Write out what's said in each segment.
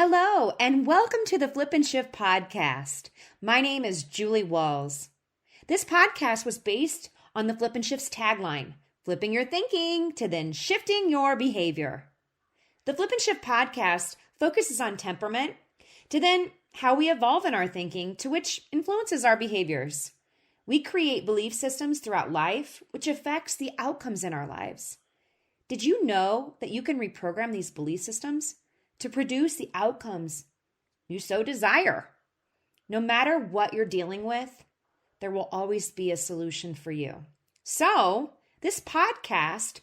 Hello, and welcome to the Flip and Shift podcast. My name is Julie Walls. This podcast was based on the Flip and Shift's tagline, flipping your thinking to then shifting your behavior. The Flip and Shift podcast focuses on temperament to then how we evolve in our thinking to which influences our behaviors. We create belief systems throughout life, which affects the outcomes in our lives. Did you know that you can reprogram these belief systems to produce the outcomes you so desire? No matter what you're dealing with, there will always be a solution for you. So, this podcast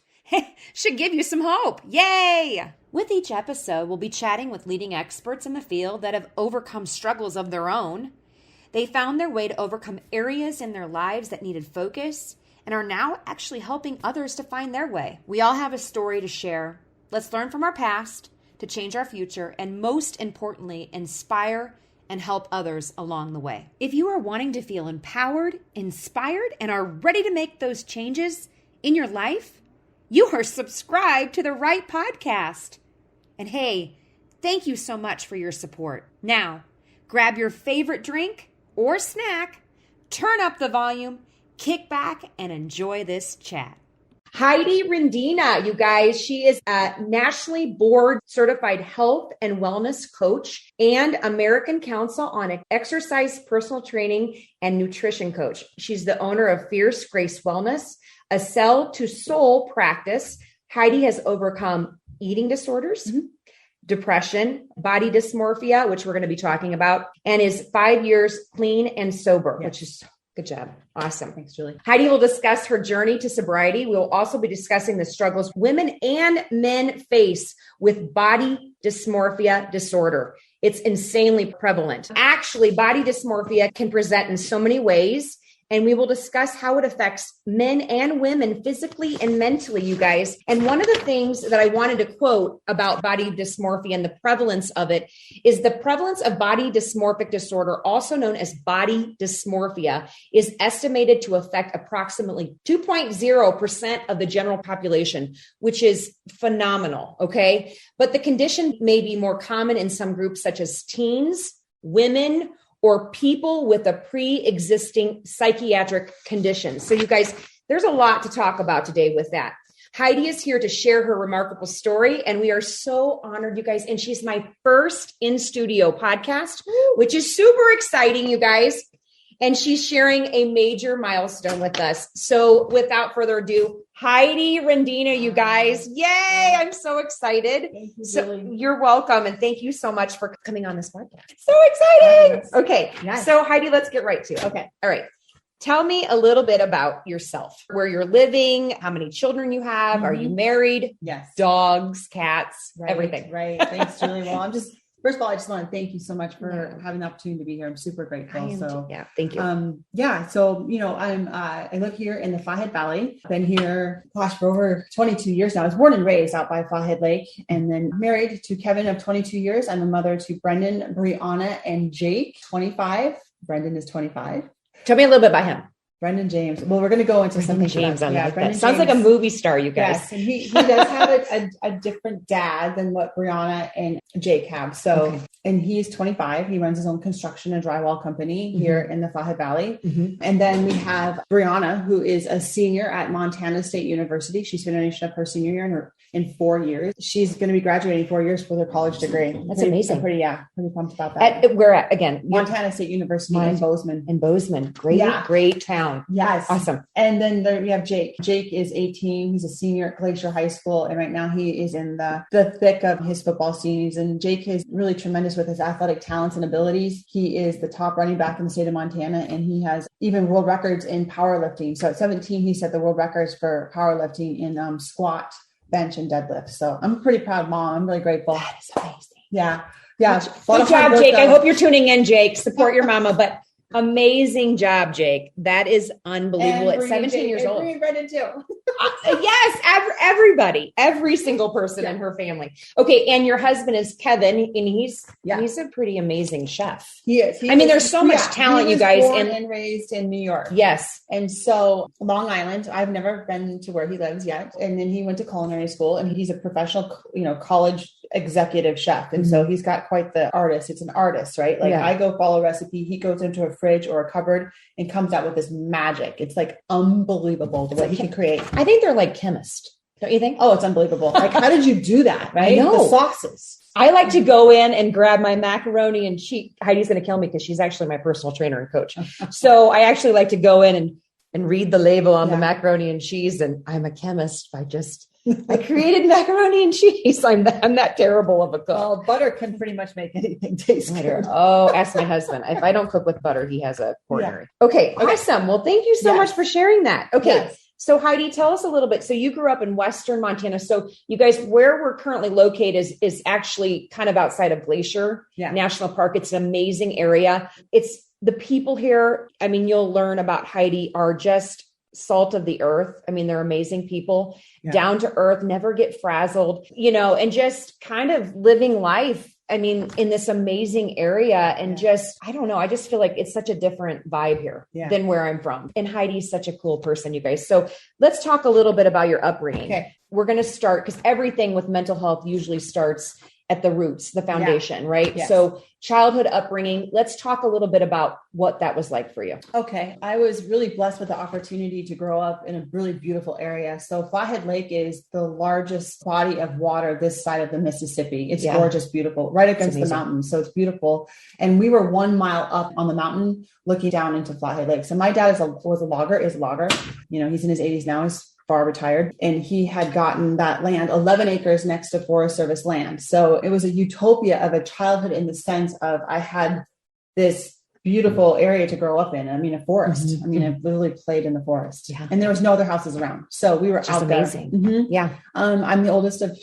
should give you some hope. Yay! With each episode, we'll be chatting with leading experts in the field that have overcome struggles of their own. They found their way to overcome areas in their lives that needed focus and are now actually helping others to find their way. We all have a story to share. Let's learn from our past to change our future, and most importantly, inspire and help others along the way. If you are wanting to feel empowered, inspired, and are ready to make those changes in your life, you are subscribed to the right podcast. And hey, thank you so much for your support. Now, grab your favorite drink or snack, turn up the volume, kick back, and enjoy this chat. Heidi Rendina, you guys, she is a nationally board certified health and wellness coach and American Council on Exercise Personal Training and Nutrition coach. She's the owner of Fierce Grace Wellness, a Cell to Soul Practice. Heidi has overcome eating disorders, depression, body dysmorphia, which we're going to be talking about, and is 5 years clean and sober, which is good job. Awesome. Thanks, Julie. Heidi will discuss her journey to sobriety. We will also be discussing the struggles women and men face with body dysmorphia disorder. It's insanely prevalent. Actually, body dysmorphia can present in so many ways, and we will discuss how it affects men and women physically and mentally, you guys. And one of the things that I wanted to quote about body dysmorphia and the prevalence of it is the prevalence of body dysmorphic disorder, also known as body dysmorphia, is estimated to affect approximately 2.0% of the general population, which is phenomenal, okay? But the condition may be more common in some groups such as teens, women, or people with a pre-existing psychiatric condition. So you guys, there's a lot to talk about today with that. Heidi is here to share her remarkable story, and we are so honored, you guys. And she's my first in-studio podcast, which is super exciting, you guys. And she's sharing a major milestone with us. So without further ado, Heidi Rendina, you guys. Yay. I'm so excited. Thank you, so Julie. you're welcome. And thank you so much for coming on this podcast. So exciting. Okay. Nice. So Heidi, let's get right to it. Okay. All right. Tell me a little bit about yourself, where you're living, how many children you have. Are you married? Yes. Dogs, cats, Right, everything. Right. Thanks, Julie. Well, first of all, I just want to thank you so much for having the opportunity to be here. I'm super grateful. Thank you. So, I live here in the Flathead Valley. Been here, for over 22 years now. I was born and raised out by Flathead Lake, and then married to Kevin of 22 years. I'm a mother to Brendan, Brianna, and Jake, 25. Brendan is 25. Tell me a little bit about him. Brendan James. Well, we're going to go into something. James on that. Brendan Sounds James. like a movie star, you guys. Yes, and he does have a different dad than what Brianna and Jake have. So, and he's 25. He runs his own construction and drywall company here in the Flathead Valley. And then we have Brianna, who is a senior at Montana State University. She's finishing up her senior year in 4 years. She's going to be graduating 4 years with her college degree. That's amazing. I'm pretty pumped about that. Where at again? Montana State University in Bozeman. In Bozeman. Great town. Yes. Awesome. And then we have Jake. Jake is 18. He's a senior at Glacier High School. And right now he is in the thick of his football season. Jake is really tremendous with his athletic talents and abilities. He is the top running back in the state of Montana, and he has even world records in powerlifting. So at 17, he set the world records for powerlifting in squat, bench, and deadlift. So I'm a pretty proud mom. I'm really grateful. That is amazing. Yeah. Good job, Jake. I hope you're tuning in, Jake. Support your mama, but amazing job, Jake. That is unbelievable. At 17 years old. Brendan too. Yes, everybody, every single person in her family. Okay, and your husband is Kevin, and he's a pretty amazing chef. He is. There's so much talent, you guys. Born and raised in New York. Yes. And so Long Island, I've never been to where he lives yet. And then he went to culinary school, and he's a professional, college executive chef. And so he's got quite the artist. It's an artist, right? Like I go follow a recipe. He goes into a fridge or a cupboard and comes out with this magic. It's like unbelievable what he can create. I think they're like chemists. Don't you think? Oh, it's unbelievable. Like, how did you do that? Right? I know. The sauces. I like to go in and grab my macaroni and cheese. Heidi's going to kill me because she's actually my personal trainer and coach. So I actually like to go in and read the label on the macaroni and cheese. And I'm a chemist. I created macaroni and cheese. I'm that terrible of a cook. Well, butter can pretty much make anything taste good. Oh, ask my husband. If I don't cook with butter, he has a coronary. Okay. Awesome. Well, thank you so much for sharing that. Okay. Yes. So Heidi, tell us a little bit. So you grew up in Western Montana. So you guys, where we're currently located is actually kind of outside of Glacier National Park. It's an amazing area. It's the people here. I mean, you'll learn about Heidi are just salt of the earth. I mean, they're amazing people, down to earth, never get frazzled, and just kind of living life. I mean, in this amazing area and I don't know. I just feel like it's such a different vibe here than where I'm from. And Heidi's such a cool person, you guys. So let's talk a little bit about your upbringing. Okay. We're going to start because everything with mental health usually starts at the roots, the foundation, right? Yes. So childhood upbringing, let's talk a little bit about what that was like for you. Okay. I was really blessed with the opportunity to grow up in a really beautiful area. So Flathead Lake is the largest body of water this side of the Mississippi. It's gorgeous, beautiful, right against the mountains. So it's beautiful. And we were 1 mile up on the mountain looking down into Flathead Lake. So my dad is a logger. He's in his 80s now. He's far retired, and he had gotten that land, 11 acres next to Forest Service land. So it was a utopia of a childhood in the sense of I had this beautiful area to grow up in. I mean, a forest. I mean, I literally played in the forest and there was no other houses around. So we were out amazing. There. Yeah. I'm the oldest of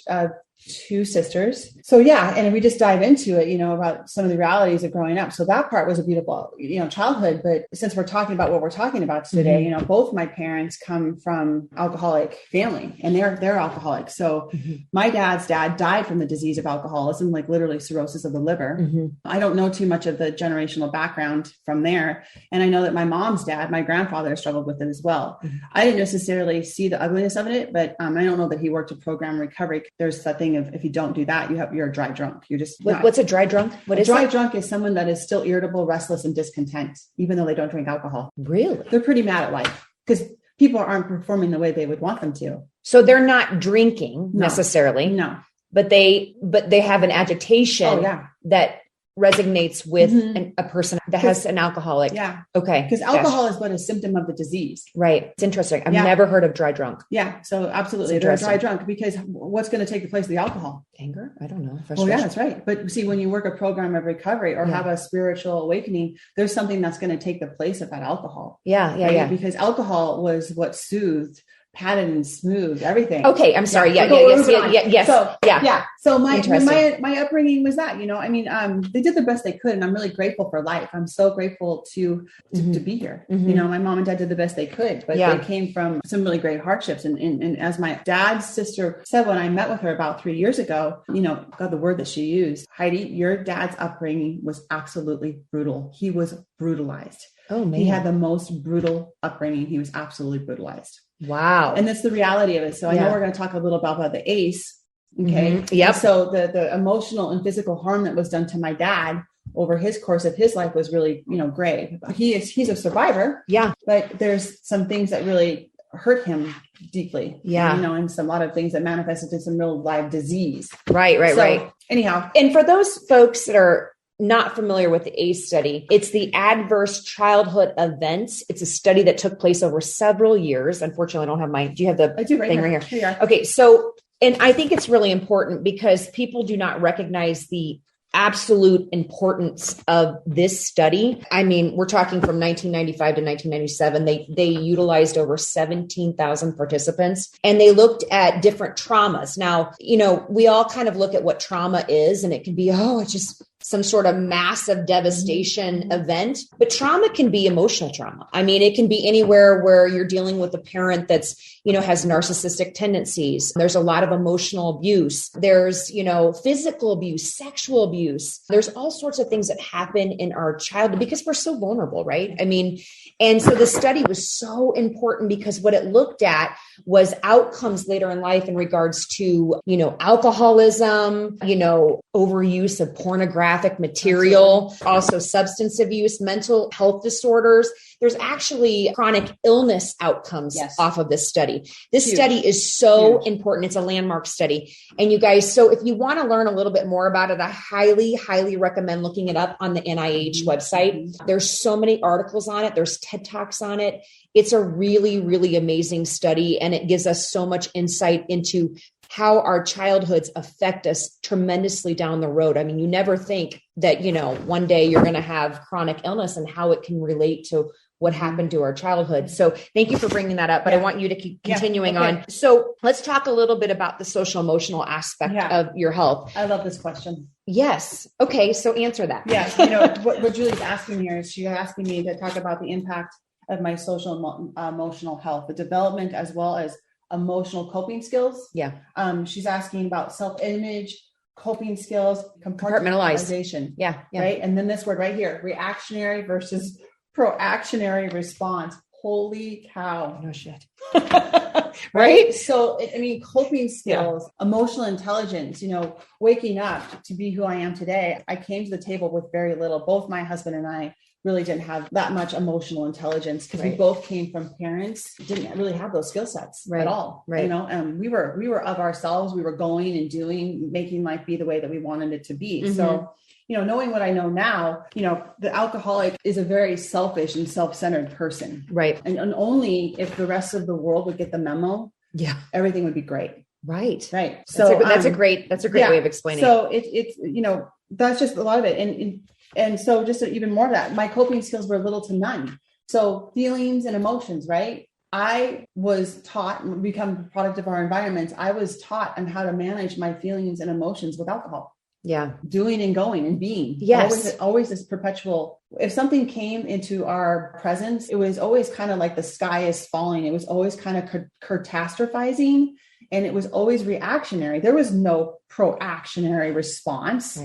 two sisters. So and we just dive into it, about some of the realities of growing up. So that part was a beautiful, childhood. But since we're talking about what we're talking about today, both my parents come from alcoholic family and they're alcoholics. So my dad's dad died from the disease of alcoholism, like literally cirrhosis of the liver. I don't know too much of the generational background from there. And I know that my mom's dad, my grandfather, struggled with it as well. I didn't necessarily see the ugliness of it, but I don't know that he worked a program recovery. There's that thing of if you don't do that, you're a dry drunk. You're just what's a dry drunk? What is a dry drunk is someone that is still irritable, restless, and discontent, even though they don't drink alcohol. Really? They're pretty mad at life because people aren't performing the way they would want them to. So they're not drinking necessarily. No. But they have an agitation that resonates with a person that has an alcoholic. Yeah. Okay. Because alcohol is but a symptom of the disease. Right. It's interesting. I've never heard of dry drunk. Yeah. So absolutely. They're dry drunk because what's going to take the place of the alcohol? Anger? I don't know. Well, yeah, that's right. But see, when you work a program of recovery or have a spiritual awakening, there's something that's going to take the place of that alcohol. Yeah. Because alcohol was what soothed, patted and smooth everything. Okay. I'm sorry. Yes. So my upbringing was that, they did the best they could and I'm really grateful for life. I'm so grateful to be here. My mom and dad did the best they could, but they came from some really great hardships. And as my dad's sister said, when I met with her about 3 years ago, God, the word that she used, Heidi, your dad's upbringing was absolutely brutal. He was brutalized. Oh man. He had the most brutal upbringing. He was absolutely brutalized. Wow. And that's the reality of it. So I know we're going to talk a little about the ACE. Okay. Yep. So the emotional and physical harm that was done to my dad over his course of his life was really, grave. He's a survivor. Yeah. But there's some things that really hurt him deeply. Yeah. And some lot of things that manifested in some real live disease. Right. Anyhow. And for those folks that are not familiar with the ACE study, it's the Adverse Childhood Events. It's a study that took place over several years. Unfortunately, I don't have do you have the thing right here? Okay. So, and I think it's really important because people do not recognize the absolute importance of this study. I mean, we're talking from 1995 to 1997. They utilized over 17,000 participants and they looked at different traumas. Now, we all kind of look at what trauma is and it can be, it's just some sort of massive devastation event, but trauma can be emotional trauma. I mean, it can be anywhere where you're dealing with a parent that's, has narcissistic tendencies. There's a lot of emotional abuse. There's, physical abuse, sexual abuse. There's all sorts of things that happen in our childhood because we're so vulnerable, right? I mean, and so the study was so important because what it looked at was outcomes later in life in regards to, alcoholism, overuse of pornographic material, also substance abuse, mental health disorders. There's actually chronic illness outcomes off of this study. This study is so important. It's a landmark study. And you guys, so if you want to learn a little bit more about it, I highly, highly recommend looking it up on the NIH website. There's so many articles on it. There's TED Talks on it. It's a really, really amazing study. And it gives us so much insight into how our childhoods affect us tremendously down the road. I mean, you never think that, one day you're going to have chronic illness and how it can relate to what happened to our childhood. So thank you for bringing that up, but I want you to keep continuing on. So let's talk a little bit about the social emotional aspect of your health. I love this question. Yes. Okay. So answer that. Yes. What Julie's asking here is she's asking me to talk about the impact of my social emotional health, the development as well as emotional coping skills. Yeah. She's asking about self-image, coping skills, compartmentalization. Yeah. Right. And then this word right here, reactionary versus proactionary response. Holy cow. No shit. Right. So, coping skills, emotional intelligence, waking up to be who I am today. I came to the table with very little. Both my husband and I really didn't have that much emotional intelligence because we both came from parents didn't really have those skill sets at all. Right. And we were of ourselves. We were going and doing, making life be the way that we wanted it to be. Mm-hmm. So, knowing what I know now, the alcoholic is a very selfish and self-centered person. Right. And only if the rest of the world would get the memo, everything would be great. Right. Right. So that's a great way of explaining. So it's, that's just a lot of it. And so just even more of that, my coping skills were little to none. So feelings and emotions, right? I was taught and become a product of our environments. I was taught on how to manage my feelings and emotions with alcohol. Yeah. Doing and going and being. Yes. Always this perpetual. If something came into our presence, it was always kind of like the sky is falling. It was always kind of catastrophizing, and it was always reactionary. There was no proactionary response.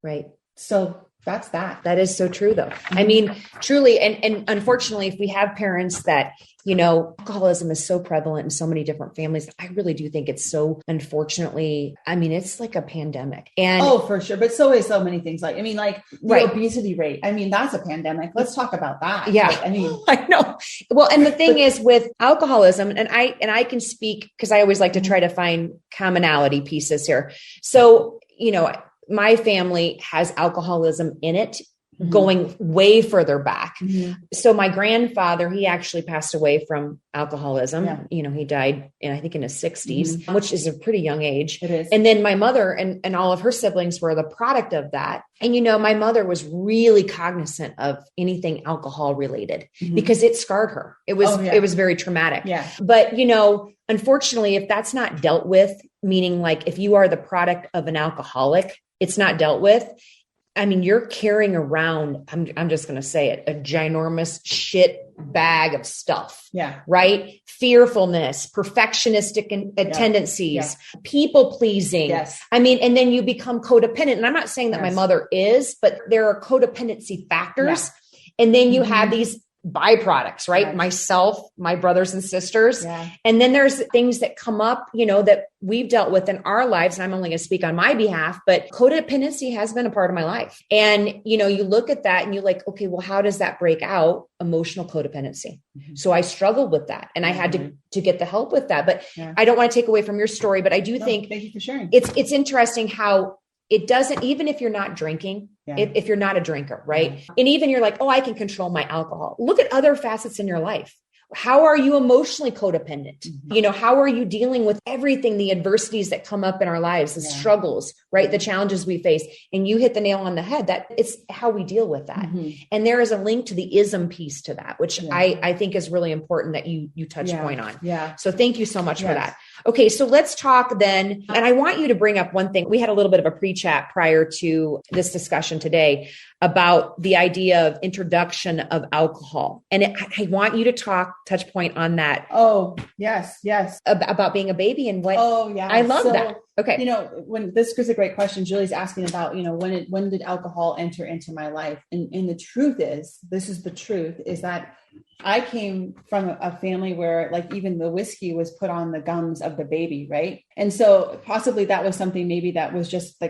Right. So that's that. That is so true though. I mean, truly. And unfortunately, if we have parents that, alcoholism is so prevalent in so many different families, I really do think it's so, unfortunately, it's like a pandemic. And for sure. But so is so many things the obesity rate. That's a pandemic. Let's talk about that. Yeah. I know. Well, and the thing is with alcoholism, and I can speak because I always like to try to find commonality pieces here. So, my family has alcoholism in it, going way further back. Mm-hmm. So my grandfather, he actually passed away from alcoholism. Yeah. He died I think in his 60s, which is a pretty young age. It is. And then my mother and all of her siblings were the product of that. And, my mother was really cognizant of anything alcohol related because it scarred her. It was very traumatic. Yeah. But, unfortunately, if that's not dealt with, meaning if you are the product of an alcoholic, it's not dealt with. You're carrying around, I'm just going to say it, a ginormous shit bag of stuff. Yeah. Right. Fearfulness, perfectionistic tendencies, people pleasing. Yes. And then you become codependent. And I'm not saying that my mother is, but there are codependency factors. Yeah. And then you have these byproducts, right? Yes. Myself, my brothers and sisters. Yeah. And then there's things that come up, that we've dealt with in our lives. And I'm only going to speak on my behalf, but codependency has been a part of my life. And, you look at that and you're like, okay, well, how does that break out? Emotional codependency. Mm-hmm. So I struggled with that and I had to get the help with that, but I don't want to take away from your story, but I do think thank you for sharing. It's interesting how it doesn't, even if you're not drinking, if you're not a drinker, right? And even you're like, oh, I can control my alcohol. Look at other facets in your life. How are you emotionally codependent? Mm-hmm. How are you dealing with everything, the adversities that come up in our lives, the struggles, right? The challenges we face. And you hit the nail on the head. That it's how we deal with that. Mm-hmm. And there is a link to the ism piece to that, which I think is really important that you touch point on. Yeah. So thank you so much for that. Okay. So let's talk then. And I want you to bring up one thing. We had a little bit of a pre-chat prior to this discussion today about the idea of introduction of alcohol. And I want you to touch point on that. Oh, yes. About being a baby and what. Oh, yeah. I love that. Okay. When this is a great question, Julie's asking about, when did alcohol enter into my life? And the truth is, is that I came from a family where like even the whiskey was put on the gums of the baby. Right. And so possibly that was something maybe that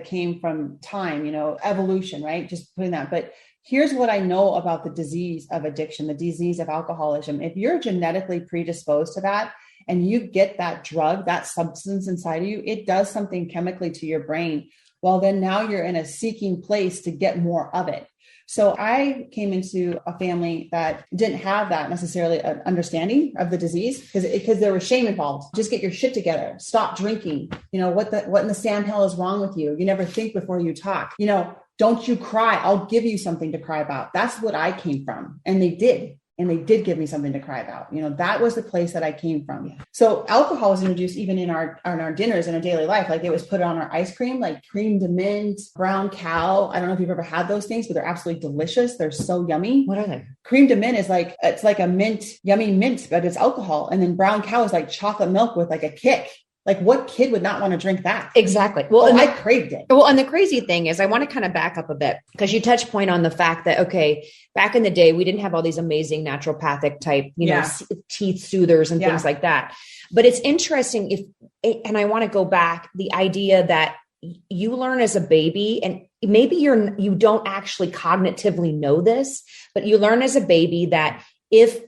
came from time, evolution, right? Just putting that. But here's what I know about the disease of addiction, the disease of alcoholism. If you're genetically predisposed to that, and you get that drug, that substance inside of you, it does something chemically to your brain. Well, then now you're in a seeking place to get more of it. So I came into a family that didn't have that necessarily an understanding of the disease because there was shame involved. Just get your shit together. Stop drinking. What in the Sam hell is wrong with you? You never think before you talk. Don't you cry. I'll give you something to cry about. That's what I came from. And they did. And they did give me something to cry about. That was the place that I came from. Yeah. So alcohol was introduced even in our dinners in our daily life. Like it was put on our ice cream, like cream de mint, brown cow. I don't know if you've ever had those things, but they're absolutely delicious. They're so yummy. What are they? Cream de mint is it's like a mint, yummy mint, but it's alcohol. And then brown cow is like chocolate milk with like a kick. Like what kid would not want to drink that? Exactly. Well, I craved it. Well, and the crazy thing is I want to kind of back up a bit because you touch point on the fact that, okay, back in the day, we didn't have all these amazing naturopathic type, teeth soothers and things like that. But it's interesting and I want to go back, the idea that you learn as a baby and maybe you don't actually cognitively know this, but you learn as a baby that if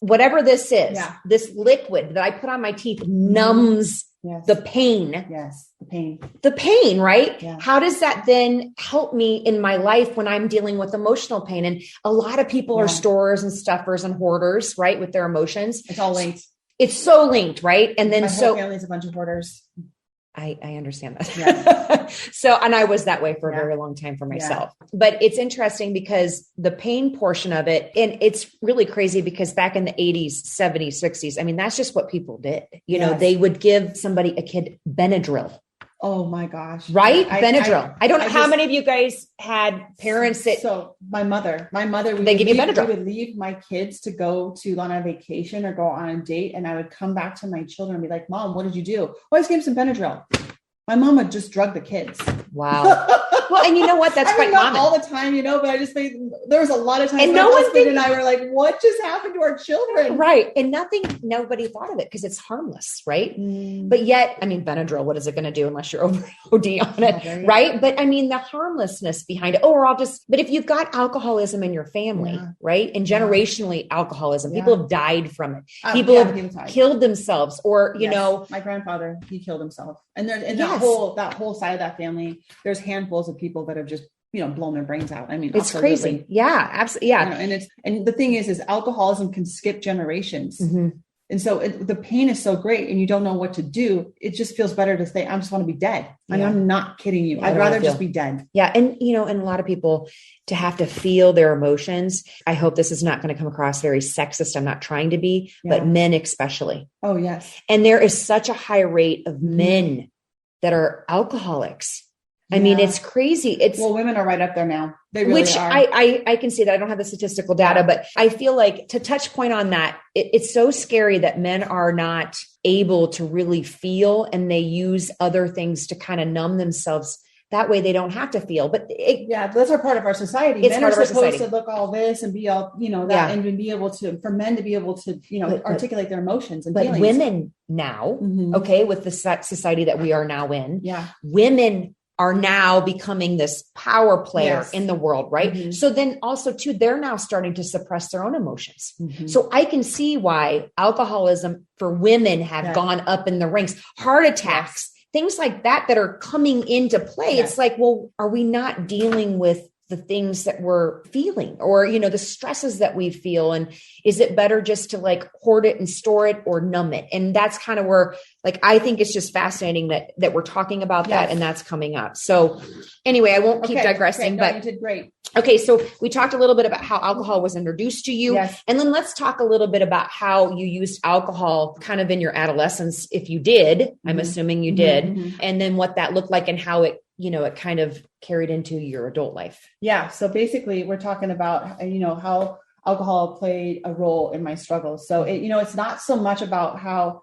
whatever this is, this liquid that I put on my teeth numbs the pain. Yes. The pain, right? Yeah. How does that then help me in my life when I'm dealing with emotional pain? And a lot of people are storers and stuffers and hoarders, right? With their emotions. It's all linked. It's so linked, right? And then my whole family's a bunch of hoarders. I understand that. Yeah. And I was that way for a very long time for myself, but it's interesting because the pain portion of it, and it's really crazy because back in the 80s, 70s, 60s, I mean, that's just what people did. They would give a kid Benadryl. Oh my gosh. Right? Benadryl. I don't know how many of you guys had parents that. So my mother, they give you Benadryl. We would leave my kids to go on a vacation or go on a date. And I would come back to my children and be like, Mom, what did you do? Oh, I just gave them some Benadryl. My mom would just drug the kids. Wow. Well, and you know what? That's quite not common. All the time, but I just think there was a lot of times and my husband and I were like, what just happened to our children? Right. And nobody thought of it because it's harmless. Right. But yet, I mean, Benadryl, what is it going to do unless you're over OD on it? Right. But I mean, the harmlessness behind it. But if you've got alcoholism in your family, right. And generationally alcoholism, people have died from it. People have killed themselves or, my grandfather, he killed himself. And that whole side of that family, there's handfuls of people that have just, blown their brains out. I mean, it's crazy. Yeah, absolutely. Yeah. And the thing is alcoholism can skip generations. Mm-hmm. And so the pain is so great and you don't know what to do. It just feels better to say, I just want to be dead. Yeah. I'm not kidding you. I'd rather just be dead. Yeah. And, and a lot of people to have to feel their emotions. I hope this is not going to come across very sexist. I'm not trying to be, but men especially. Oh, yes. And there is such a high rate of men that are alcoholics. I mean, it's crazy. Women are right up there now. They really are. I can see that. I don't have the statistical data, but I feel like to touch point on that, it's so scary that men are not able to really feel and they use other things to kind of numb themselves. That way they don't have to feel, but those are part of our society. It's men part are of our supposed society. to look all this and be all, that, and be able to, for men to be able to, articulate their emotions and feelings. But women now, with the society that we are now in, women are now becoming this power player in the world, right? Mm-hmm. So then also too, they're now starting to suppress their own emotions. Mm-hmm. So I can see why alcoholism for women have gone up in the ranks, heart attacks, things like that are coming into play. It's like, well, are we not dealing with the things that we're feeling or, the stresses that we feel? And is it better just to like hoard it and store it or numb it? And that's kind of where, like, I think it's just fascinating that we're talking about that and that's coming up. So anyway, I won't keep digressing, but you did great. Okay. So we talked a little bit about how alcohol was introduced to you. Yes. And then let's talk a little bit about how you used alcohol kind of in your adolescence. If you did, I'm assuming you did. And then what that looked like and how it kind of carried into your adult life. Yeah. So basically we're talking about, how alcohol played a role in my struggles. So it's not so much about how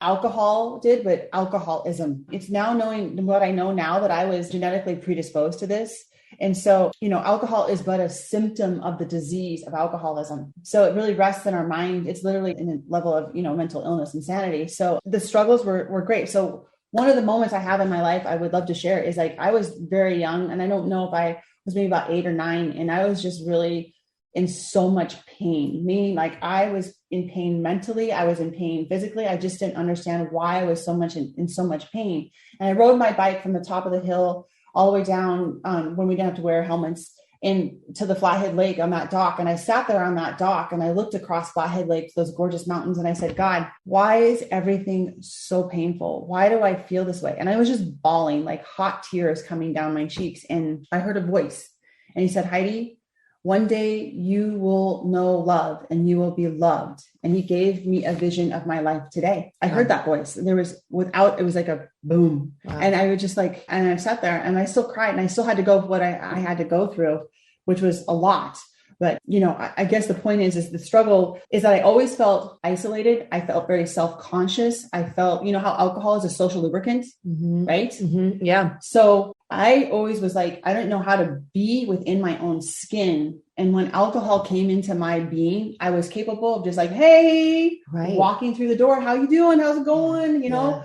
alcohol did, but alcoholism. It's now knowing what I know now that I was genetically predisposed to this. And so, alcohol is but a symptom of the disease of alcoholism. So it really rests in our mind. It's literally in a level of, mental illness, insanity. So the struggles were great. So one of the moments I have in my life I would love to share is like, I was very young, and I don't know if I was maybe about 8 or 9, and I was just really in so much pain, meaning like I was in pain mentally, I was in pain physically. I just didn't understand why I was so much in so much pain. And I rode my bike from the top of the hill all the way down when we didn't have to wear helmets and to the Flathead Lake on that dock. And I sat there on that dock and I looked across Flathead Lake, those gorgeous mountains. And I said, God, why is everything so painful? Why do I feel this way? And I was just bawling, like hot tears coming down my cheeks. And I heard a voice and he said, Heidi, one day you will know love and you will be loved. And he gave me a vision of my life today. I heard that voice. It was like a boom. Wow. And I would just like, and I sat there and I still cried and I still had to go what I had to go through, which was a lot. But, I guess the point is the struggle is that I always felt isolated. I felt very self-conscious. I felt, how alcohol is a social lubricant, right? Mm-hmm. Yeah. So I always was like, I don't know how to be within my own skin. And when alcohol came into my being, I was capable of just like, hey, walking through the door. How you doing? How's it going?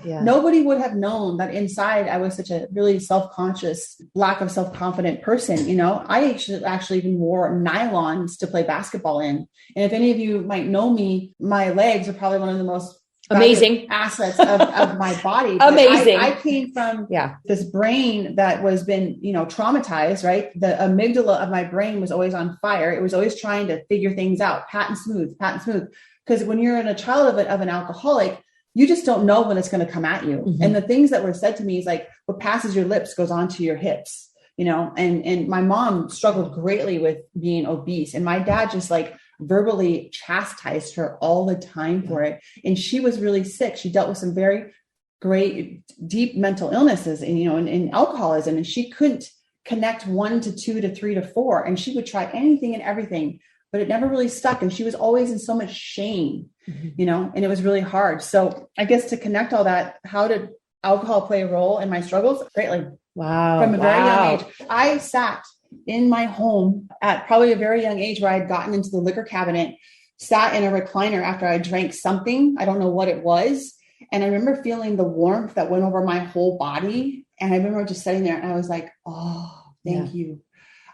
Nobody would have known that inside I was such a really self-conscious, lack of self-confident person. I actually even wore nylons to play basketball in. And if any of you might know me, my legs are probably one of the most amazing assets of my body. Amazing. I came from this brain that was been, traumatized, right? The amygdala of my brain was always on fire. It was always trying to figure things out, pat and smooth. Because when you're a child of an alcoholic, you just don't know when it's going to come at you. Mm-hmm. And the things that were said to me is like, what passes your lips goes onto your hips, and my mom struggled greatly with being obese. And my dad just like verbally chastised her all the time for it. And she was really sick. She dealt with some very great, deep mental illnesses and alcoholism. And she couldn't connect 1 to 2 to 3 to 4. And she would try anything and everything, but it never really stuck. And she was always in so much shame, and it was really hard. So I guess to connect all that, how did alcohol play a role in my struggles? Greatly. Wow. From a very young age. I sat in my home at probably a very young age where I'd gotten into the liquor cabinet, sat in a recliner after I drank something. I don't know what it was. And I remember feeling the warmth that went over my whole body. And I remember just sitting there and I was like, oh, thank you.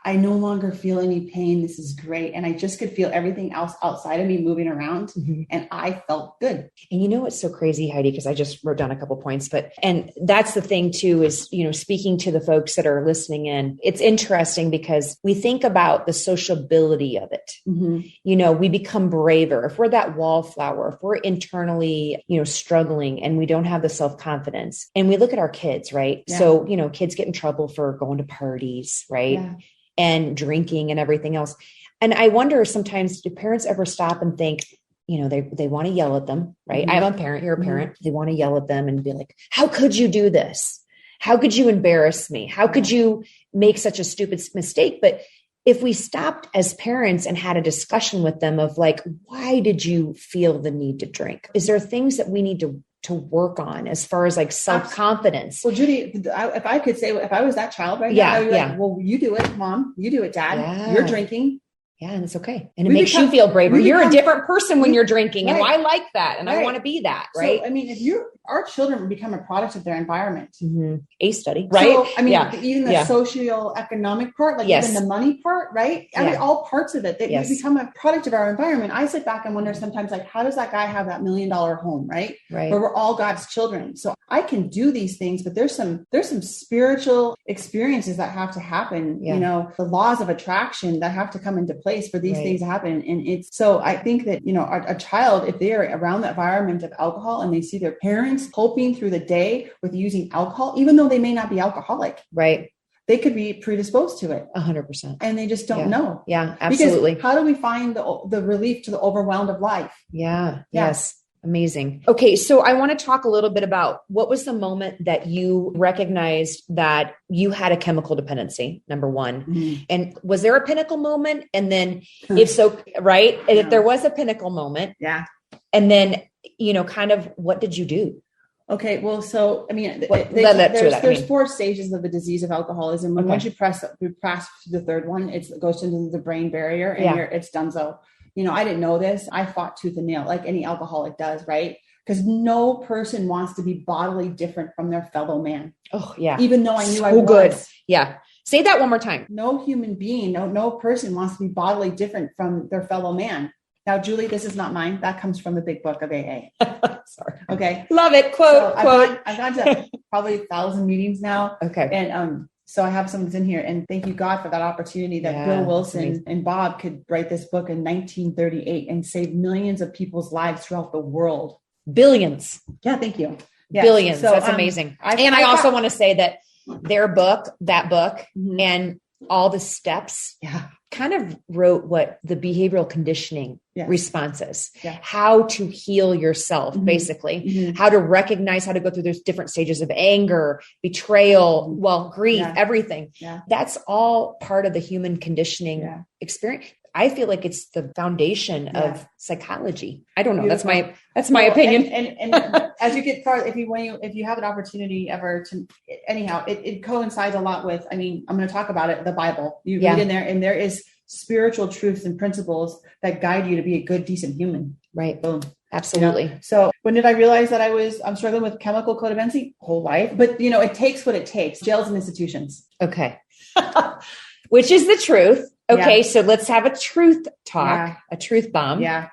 I no longer feel any pain. This is great. And I just could feel everything else outside of me moving around. Mm-hmm. And I felt good. And you know what's so crazy, Heidi, because I just wrote down a couple points, and that's the thing too, is, speaking to the folks that are listening in, it's interesting because we think about the sociability of it. Mm-hmm. We become braver. If we're that wallflower, if we're internally, struggling and we don't have the self-confidence, and we look at our kids, right? Yeah. So, kids get in trouble for going to parties, right? Yeah. And drinking and everything else. And I wonder sometimes, do parents ever stop and think, they want to yell at them, right? Mm-hmm. I'm a parent, you're a parent. Mm-hmm. They want to yell at them and be like, how could you do this? How could you embarrass me? How could you make such a stupid mistake? But if we stopped as parents and had a discussion with them of like, why did you feel the need to drink? Is there things that we need to work on as far as like self-confidence? Well, Judy, if I could say, if I was that child right now, I'd be like, well, you do it, mom, you do it, dad, you're drinking. Yeah. And it's okay. And it makes you feel braver. You're a different person when you're drinking. And I like that. And I want to be that. Right. So, I mean, our children become a product of their environment. A study. Right. So, I mean, even the socio-economic part, like even the money part, right? I mean, all parts of it, that we become a product of our environment. I sit back and wonder sometimes, like, how does that guy have that $1 million home? Right. Right. Where we're all God's children. So I can do these things, but there's some spiritual experiences that have to happen. You know, the laws of attraction that have to come into place for these things to happen. And so I think that, you know, a child, if they're around the environment of alcohol and they see their parents coping through the day with using alcohol, even though they may not be alcoholic, right? They could be predisposed to it 100%. And they just don't know. Yeah, absolutely. Because how do we find the relief to the overwhelmed of life? Yes. Amazing. Okay. So I want to talk a little bit about what was the moment that you recognized that you had a chemical dependency, number one. And was there a pinnacle moment? And then if so, right. And if there was a pinnacle moment. And then, you know, kind of what did you do? Okay. Well, so, I mean, there's 4 stages of the disease of alcoholism. And once you pass the third one, it goes into the brain barrier and it's donezo. You know, I didn't know this. I fought tooth and nail like any alcoholic does, right? Because no person wants to be bodily different from their fellow man. Oh, yeah. Even though I knew I was. Good. Yeah. Say that one more time. No human being, no person wants to be bodily different from their fellow man. Now, Julie, this is not mine. That comes from the big book of AA. Sorry. Okay. Love it. Quote. I've gone to probably 1,000 meetings now. Okay. And, so I have some that's in here, and thank you God for that opportunity that Bill Wilson and Bob could write this book in 1938 and save millions of people's lives throughout the world. Billions. Yeah. Thank you. Billions. So, that's amazing. I also want to say that their book, and all the steps kind of wrote what the behavioral conditioning responses, how to heal yourself, basically, how to recognize, how to go through those different stages of anger, betrayal, grief, everything. That's all part of the human conditioning experience. I feel like it's the foundation of psychology. I don't know. Beautiful. That's my opinion. And as you get far, if you have an opportunity ever to, anyhow, it coincides a lot with, I mean, I'm going to talk about it, the Bible. You read in there, and there is spiritual truths and principles that guide you to be a good, decent human. Right. Boom. Absolutely. You know? So when did I realize that I'm struggling with chemical codependency? Whole life. But you know, it takes what it takes. Jails and institutions. Okay. Which is the truth. Okay. So let's have a truth talk, a truth bomb. Yeah.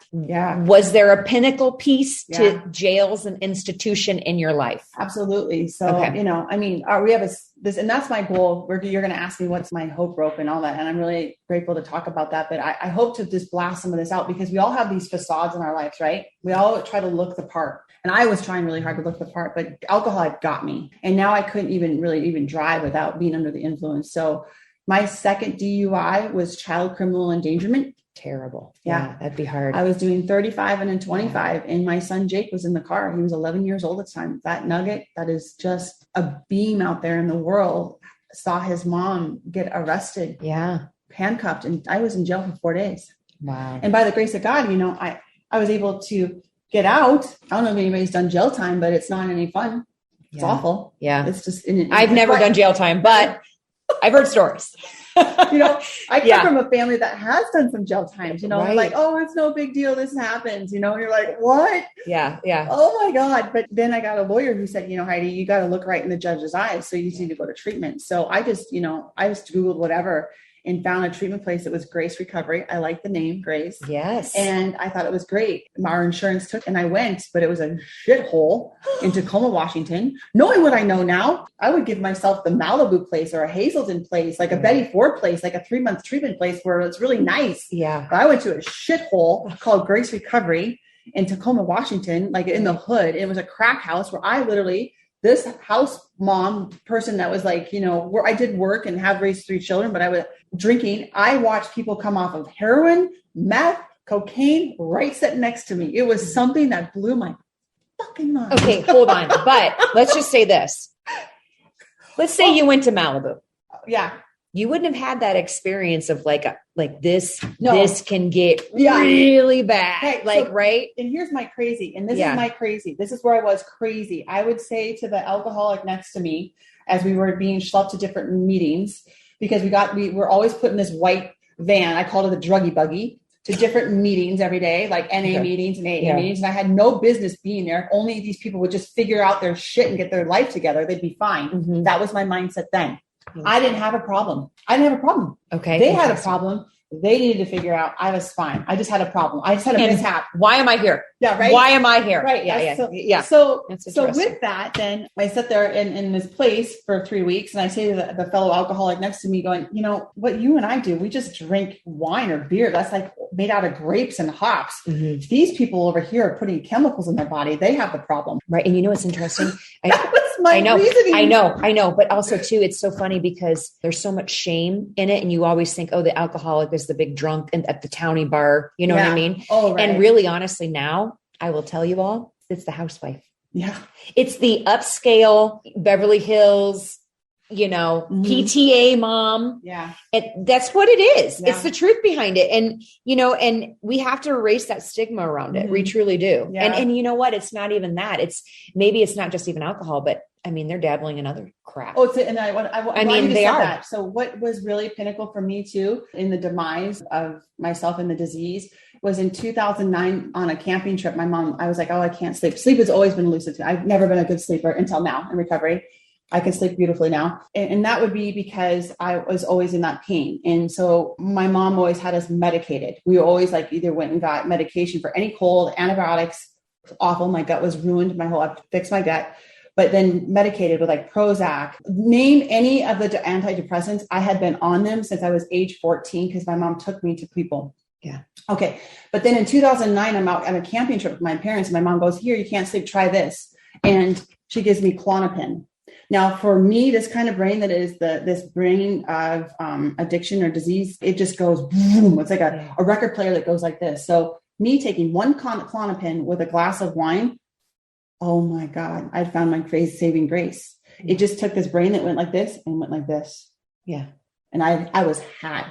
Was there a pinnacle piece to jails and institution in your life? Absolutely. So, you know, I mean, we have this, and that's my goal. You're going to ask me what's my hope rope and all that. And I'm really grateful to talk about that. But I hope to just blast some of this out, because we all have these facades in our lives, right? We all try to look the part. And I was trying really hard to look the part, but alcohol had got me. And now I couldn't even drive without being under the influence. So my second DUI was child criminal endangerment. Terrible. Yeah, that'd be hard. I was doing 35 and then 25, and my son Jake was in the car. He was 11 years old at the time. That nugget, that is just a beam out there in the world, saw his mom get arrested, handcuffed, and I was in jail for 4 days. Wow. And by the grace of God, you know, I was able to get out. I don't know if anybody's done jail time, but it's not any fun. It's awful. Yeah. It's just, I've never done jail time, but I've heard stories. You know, I come from a family that has done some jail times, you know, like, oh, it's no big deal. This happens, you know, and you're like, what? Yeah. Oh my God. But then I got a lawyer who said, you know, Heidi, you got to look right in the judge's eyes. So you need to go to treatment. So I just Googled whatever and found a treatment place that was Grace Recovery. I like the name Grace. Yes. And I thought it was great. Our insurance took, and I went, but it was a shithole in Tacoma, Washington. Knowing what I know now, I would give myself the Malibu place or a Hazelton place, like a Betty Ford place, like a 3-month treatment place where it's really nice. Yeah. But I went to a shithole called Grace Recovery in Tacoma, Washington, like in the hood. It was a crack house where I literally, this house mom person that was like, you know, where I did work and have raised 3 children, but I was drinking. I watched people come off of heroin, meth, cocaine, right sitting next to me. It was something that blew my fucking mind. Okay, hold on. But let's just say this. Let's say you went to Malibu. Yeah. You wouldn't have had that experience of like this, this can get really bad. Okay, right. And here's my crazy. And this is my crazy. This is where I was crazy. I would say to the alcoholic next to me, as we were being schlepped to different meetings, because we were always put in this white van. I called it the druggy buggy, to different meetings every day, like NA meetings and AA meetings. And I had no business being there. If only these people would just figure out their shit and get their life together, they'd be fine. Mm-hmm. That was my mindset then. Mm-hmm. I didn't have a problem. Okay. They had a problem. They needed to figure out. I was fine. I just had a problem. I just had a mishap. Why am I here? Yeah, right. Why am I here? Right. Yeah. So with that, then I sit there in this place for 3 weeks, and I say to the fellow alcoholic next to me, going, you know what you and I do? We just drink wine or beer. That's like made out of grapes and hops. Mm-hmm. These people over here are putting chemicals in their body. They have the problem, right? And you know what's interesting? I know. I know. But also too, it's so funny because there's so much shame in it. And you always think, oh, the alcoholic is the big drunk at the townie bar. You know what I mean? Oh, right. And really, honestly, now I will tell you all, it's the housewife. Yeah. It's the upscale Beverly Hills, PTA mom. Yeah. That's what it is. Yeah. It's the truth behind it. And, and we have to erase that stigma around it. Mm-hmm. We truly do. Yeah. And you know what? It's not even that. Maybe it's not just even alcohol, but I mean, they're dabbling in other crap. Oh, and I mean, they are. That. So what was really pinnacle for me too, in the demise of myself and the disease, was in 2009 on a camping trip. My mom, I was like, oh, I can't sleep. Sleep has always been elusive to me. I've never been a good sleeper until now in recovery. I can sleep beautifully now. And that would be because I was always in that pain. And so my mom always had us medicated. We always either went and got medication for any cold, antibiotics. It was awful. My gut was ruined. I fixed my gut. But then medicated with Prozac. Name any of the antidepressants. I had been on them since I was age 14 because my mom took me to people. Yeah. Okay. But then in 2009, I'm out on a camping trip with my parents. And my mom goes, here, you can't sleep. Try this. And she gives me Klonopin. Now, for me, this kind of brain that is this brain of addiction or disease, it just goes boom. It's like a record player that goes like this. So me taking one Klonopin with a glass of wine, oh my God, I found my saving grace. It just took this brain that went like this and went like this. Yeah. And I was had.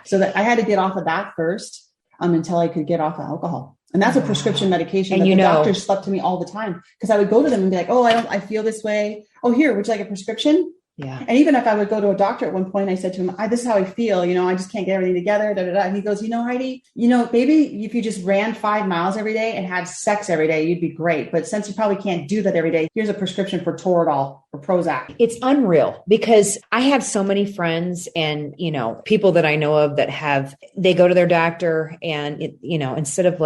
So that I had to get off of that first until I could get off of alcohol. And that's a prescription medication. And the doctors slept to me all the time because I would go to them and be like, oh, I feel this way. Oh, here, would you like a prescription? Yeah. And even if I would go to a doctor at one point, I said to him, this is how I feel. I just can't get everything together. And he goes, Heidi, maybe if you just ran 5 miles every day and had sex every day, you'd be great. But since you probably can't do that every day, here's a prescription for Toradol or Prozac. It's unreal because I have so many friends and, people that I know of that they go to their doctor and, instead of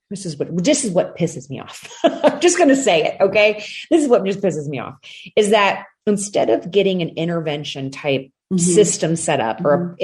this is what pisses me off. I'm just going to say it. Okay. This is what just pisses me off is that instead of getting an intervention type system set up or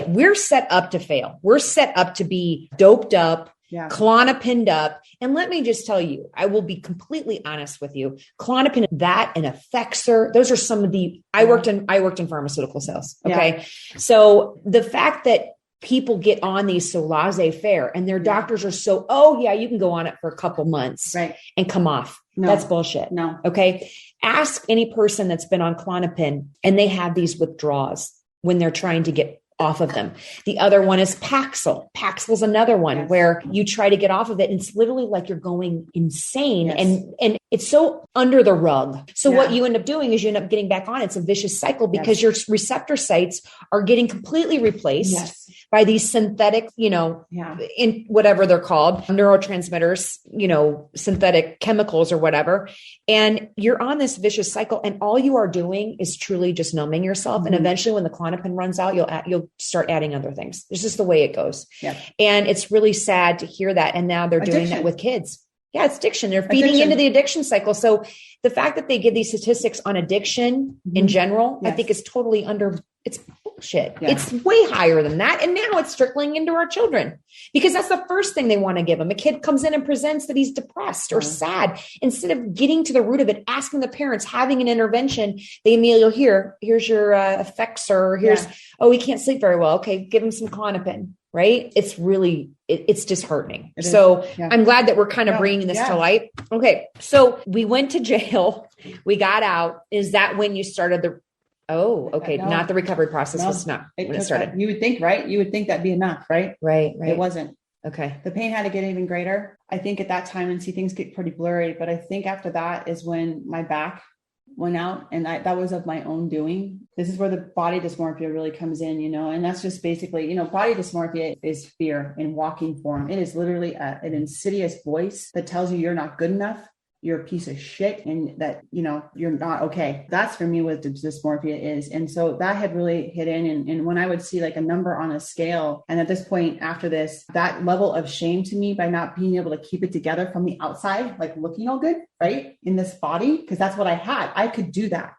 we're set up to fail. We're set up to be doped up, Klonopined up. And let me just tell you, I will be completely honest with you. Klonopin, that and Effexor, those are some of I worked in pharmaceutical sales. Okay. Yeah. So the fact that people get on these so laissez-faire and their doctors are so, you can go on it for a couple months and come off. No. That's bullshit. No. Okay. Ask any person that's been on Klonopin and they have these withdrawals when they're trying to get off of them. The other one is Paxil. Paxil is another one where you try to get off of it. And it's literally like you're going insane and it's so under the rug. So what you end up doing is you end up getting back on. It's a vicious cycle because your receptor sites are getting completely replaced by these synthetic, in whatever they're called, neurotransmitters, synthetic chemicals or whatever. And you're on this vicious cycle and all you are doing is truly just numbing yourself. And eventually when the Klonopin runs out, you'll start adding other things. It's just the way it goes. Yeah. And it's really sad to hear that. And now they're doing that with kids. Yeah, it's addiction. They're feeding into the addiction cycle. So the fact that they give these statistics on addiction in general, I think is totally it's bullshit. Yeah. It's way higher than that. And now it's trickling into our children because that's the first thing they want to give them. A kid comes in and presents that he's depressed or sad. Instead of getting to the root of it, asking the parents, having an intervention, they immediately here's your Effexor, he can't sleep very well. Okay, give him some Klonopin. Right? It's really, it's disheartening. So I'm glad that we're kind of bringing this to light. Okay. So we went to jail. We got out. Is that when you started not the recovery process was not when it started. You would think, right? You would think that'd be enough, right? Right. It wasn't. Okay. The pain had to get even greater. I think at that time and see things get pretty blurry, but I think after that is when my back went out, and that was of my own doing. This is where the body dysmorphia really comes in, and that's just basically, body dysmorphia is fear in walking form. It is literally an insidious voice that tells you you're not good enough, you're a piece of shit, and that, you're not okay. That's for me what dysmorphia is. And so that had really hit in. And when I would see like a number on a scale, and at this point after this, that level of shame to me by not being able to keep it together from the outside, like looking all good, right? In this body, because that's what I had. I could do that.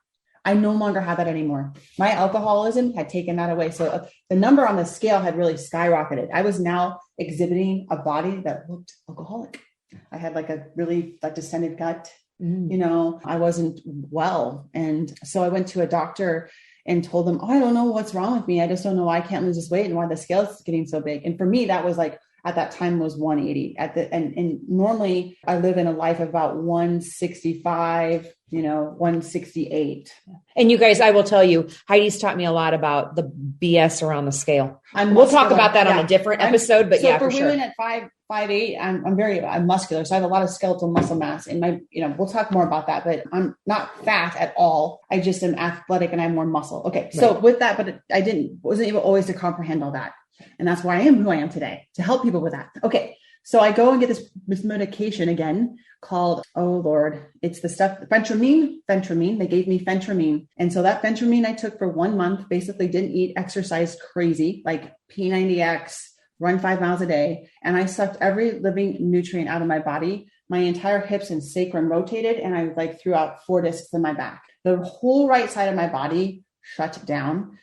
I no longer have that anymore. My alcoholism had taken that away. So the number on the scale had really skyrocketed. I was now exhibiting a body that looked alcoholic. I had like a really distended gut, I wasn't well. And so I went to a doctor and told them, I don't know what's wrong with me. I just don't know why I can't lose this weight and why the scale is getting so big. And for me, that was like, at that time was 180 and normally I live in a life of about 165, 168. And you guys, I will tell you, Heidi's taught me a lot about the BS around the scale. We'll talk about that on a different episode, but for women at 5'8", I'm muscular. So I have a lot of skeletal muscle mass in my, we'll talk more about that, but I'm not fat at all. I just am athletic and I have more muscle. Okay. Right. So with that, but wasn't able always to comprehend all that. And that's why I am who I am today, to help people with that. Okay. So I go and get this medication again called, oh Lord, it's the stuff, phentermine. They gave me phentermine. And so that phentermine I took for 1 month, basically didn't eat, exercise crazy, like P90X, run 5 miles a day. And I sucked every living nutrient out of my body. My entire hips and sacrum rotated. And I threw out 4 discs in my back. The whole right side of my body shut down.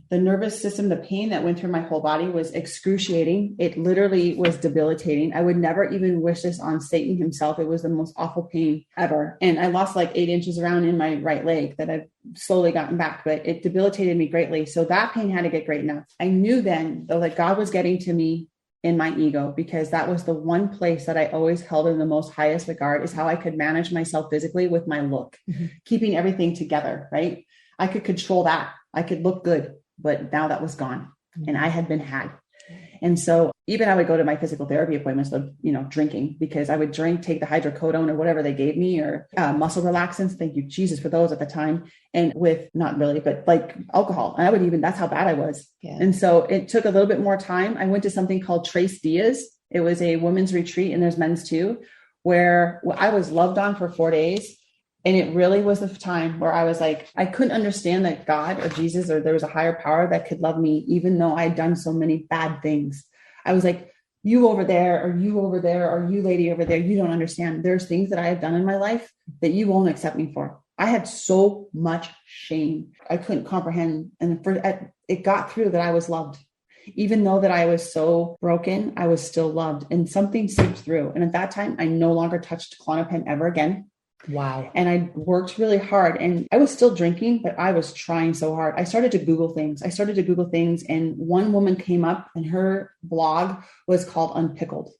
The nervous system, the pain that went through my whole body was excruciating. It literally was debilitating. I would never even wish this on Satan himself. It was the most awful pain ever. And I lost like 8 inches around in my right leg that I've slowly gotten back, but it debilitated me greatly. So that pain had to get great enough. I knew then though that God was getting to me in my ego, because that was the one place that I always held in the most highest regard, is how I could manage myself physically with my look, keeping everything together, right? I could control that. I could look good. But now that was gone and I had been had. And so even I would go to my physical therapy appointments of, drinking, because I would take the hydrocodone or whatever they gave me, or muscle relaxants. Thank you, Jesus, for those at the time. And with not really, but like alcohol. And that's how bad I was. Yeah. And so it took a little bit more time. I went to something called Trace Diaz. It was a women's retreat, and there's men's too, where I was loved on for 4 days. And it really was the time where I was like, I couldn't understand that God or Jesus or there was a higher power that could love me, even though I had done so many bad things. I was like, you over there, or you over there, or you lady over there, you don't understand. There's things that I have done in my life that you won't accept me for. I had so much shame. I couldn't comprehend. And it got through that I was loved. Even though that I was so broken, I was still loved, and something seeped through. And at that time, I no longer touched Klonopin ever again. Wow. And I worked really hard, and I was still drinking, but I was trying so hard. I started to Google things. And one woman came up, and her blog was called Unpickled.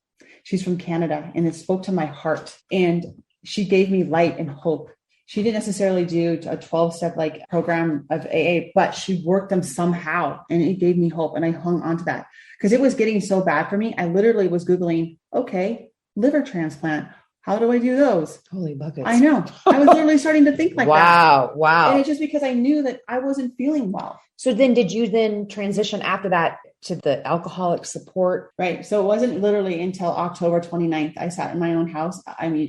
She's from Canada, and it spoke to my heart, and she gave me light and hope. She didn't necessarily do a 12-step program of AA, but she worked them somehow, and it gave me hope. And I hung on to that because it was getting so bad for me. I literally was Googling, okay, liver transplant. How do I do those? Holy buckets. I know. I was literally starting to think like that. Wow. And it's just because I knew that I wasn't feeling well. So then did you then transition after that to the alcoholic support? Right. So it wasn't literally until October 29th, I sat in my own house.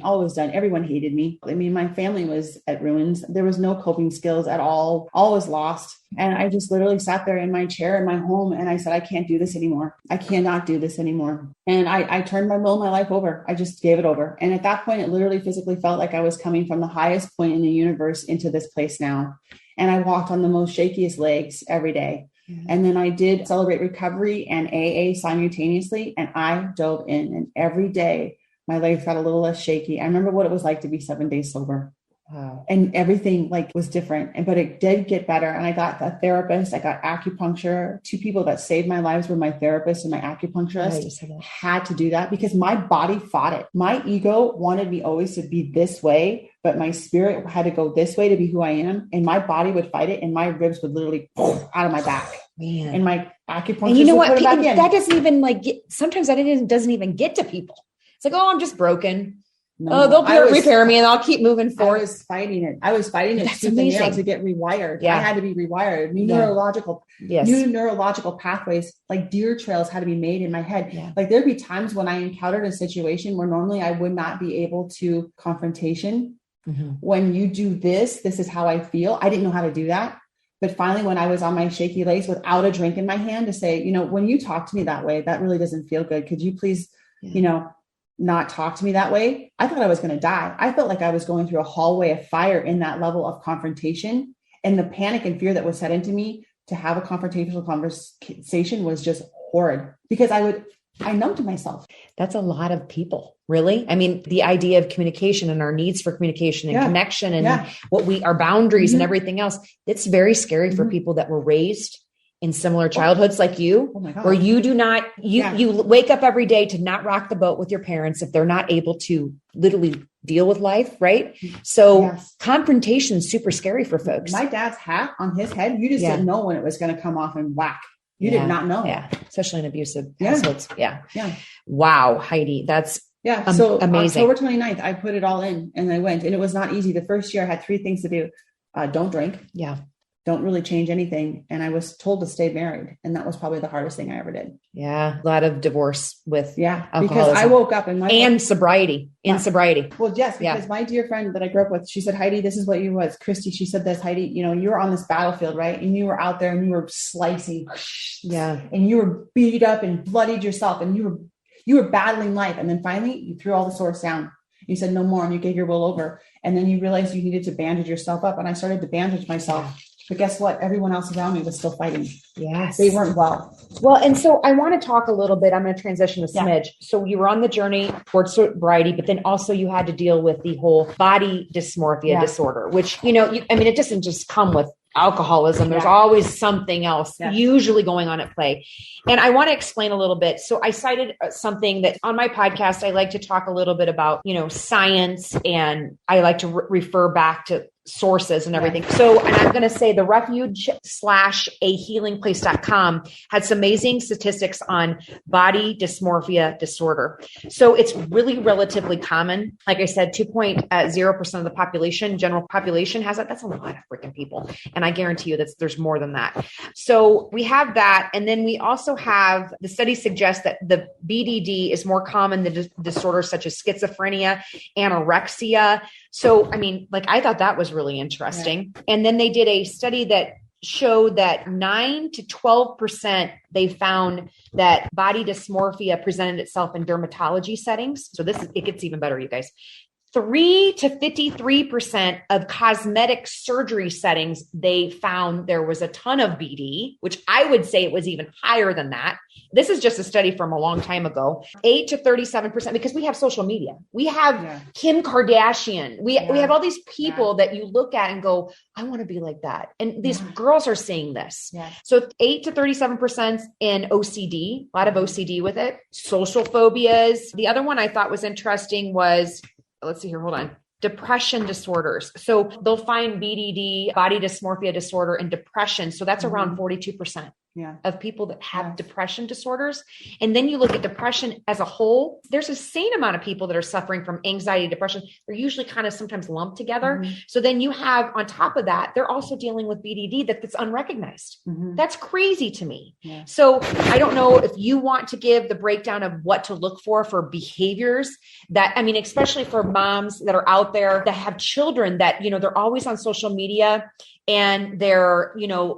All was done. Everyone hated me. My family was at ruins. There was no coping skills at all. All was lost. And I just literally sat there in my chair in my home, and I said, I can't do this anymore. I cannot do this anymore. And I turned my will, my life over. I just gave it over. And at that point, it literally physically felt like I was coming from the highest point in the universe into this place now. And I walked on the most shakiest legs every day. Mm-hmm. And then I did Celebrate Recovery and AA simultaneously. And I dove in, and every day my legs got a little less shaky. I remember what it was like to be 7 days sober. Wow. And everything was different, but it did get better. And I got a therapist. I got acupuncture. 2 people that saved my lives were my therapist and my acupuncturist. Right. Had to do that because my body fought it. My ego wanted me always to be this way, but my spirit had to go this way to be who I am. And my body would fight it. And my ribs would literally out of my back. Man. And my acupuncturist. And you know what? That doesn't even sometimes that doesn't even get to people. It's like, oh, I'm just broken. No, they'll repair me and I'll keep moving forward. I was fighting it. That's tooth and nail to get rewired. Yeah. I had to be rewired. New neurological pathways, like deer trails, had to be made in my head. Yeah. Like there'd be times when I encountered a situation where normally I would not be able to confrontation. Mm-hmm. When you do this is how I feel. I didn't know how to do that. But finally, when I was on my shaky legs without a drink in my hand to say, when you talk to me that way, that really doesn't feel good. Could you please, not talk to me that way? I thought I was going to die. I felt like I was going through a hallway of fire in that level of confrontation, and the panic and fear that was set into me to have a confrontational conversation was just horrid, because I numbed myself. That's a lot of people, really. I mean, the idea of communication and our needs for communication and connection and our boundaries and everything else. It's very scary for people that were raised in similar childhoods like you, where you do not, you wake up every day to not rock the boat with your parents if they're not able to literally deal with life. Right. So confrontation is super scary for folks. My dad's hat on his head, you just didn't know when it was going to come off and whack. You did not know. Yeah. Especially in abusive households. Yeah. Yeah. Wow. Heidi, that's so amazing. October 29th, I put it all in and I went, and it was not easy. The first year I had 3 things to do. Don't drink. Yeah. Don't really change anything. And I was told to stay married. And that was probably the hardest thing I ever did. Yeah. A lot of divorce with alcoholism. Because I woke up and sobriety. Well, yes, because my dear friend that I grew up with, she said, Heidi, this is what you was. Christy, she said this, Heidi, you were on this battlefield, right? And you were out there and you were slicing. Yeah. And you were beat up and bloodied yourself. And you were battling life. And then finally you threw all the swords down. You said no more. And you gave your will over. And then you realized you needed to bandage yourself up. And I started to bandage myself. But guess what? Everyone else around me was still fighting. Yes. They weren't well. Well, and so I want to talk a little bit. I'm going to transition a smidge. So you were on the journey towards sobriety, but then also you had to deal with the whole body dysmorphia disorder, which, it doesn't just come with alcoholism. There's always something else usually going on at play. And I want to explain a little bit. So I cited something that on my podcast, I like to talk a little bit about, science, and I like to refer back to sources and everything. So, and I'm going to say the refuge/ahealingplace.com had some amazing statistics on body dysmorphia disorder. So it's really relatively common. Like I said, 2.0% of the population, general population has it. That's a lot of freaking people. And I guarantee you that there's more than that. So we have that. And then we also have, the study suggests that the BDD is more common than disorders such as schizophrenia, anorexia. So, I thought that was really interesting. Yeah. And then they did a study that showed that 9 to 12%, they found that body dysmorphia presented itself in dermatology settings. So it gets even better, you guys. 3 to 53% of cosmetic surgery settings, they found there was a ton of BD, which I would say it was even higher than that. This is just a study from a long time ago. 8 to 37%, because we have social media. We have Kim Kardashian. We have all these people that you look at and go, I want to be like that. And these girls are saying this. Yeah. So 8 to 37% in OCD, a lot of OCD with it. Social phobias. The other one I thought was interesting was, let's see here. Hold on. Depression disorders. So they'll find BDD, body dysmorphia disorder, and depression. So that's around 42% of people that have depression disorders. And then you look at depression as a whole, there's a same amount of people that are suffering from anxiety, depression. They're usually kind of sometimes lumped together. Mm-hmm. So then you have, on top of that, they're also dealing with BDD that's unrecognized. Mm-hmm. That's crazy to me. Yeah. So I don't know if you want to give the breakdown of what to look for behaviors that, especially for moms that are out there that have children that, they're always on social media and they're,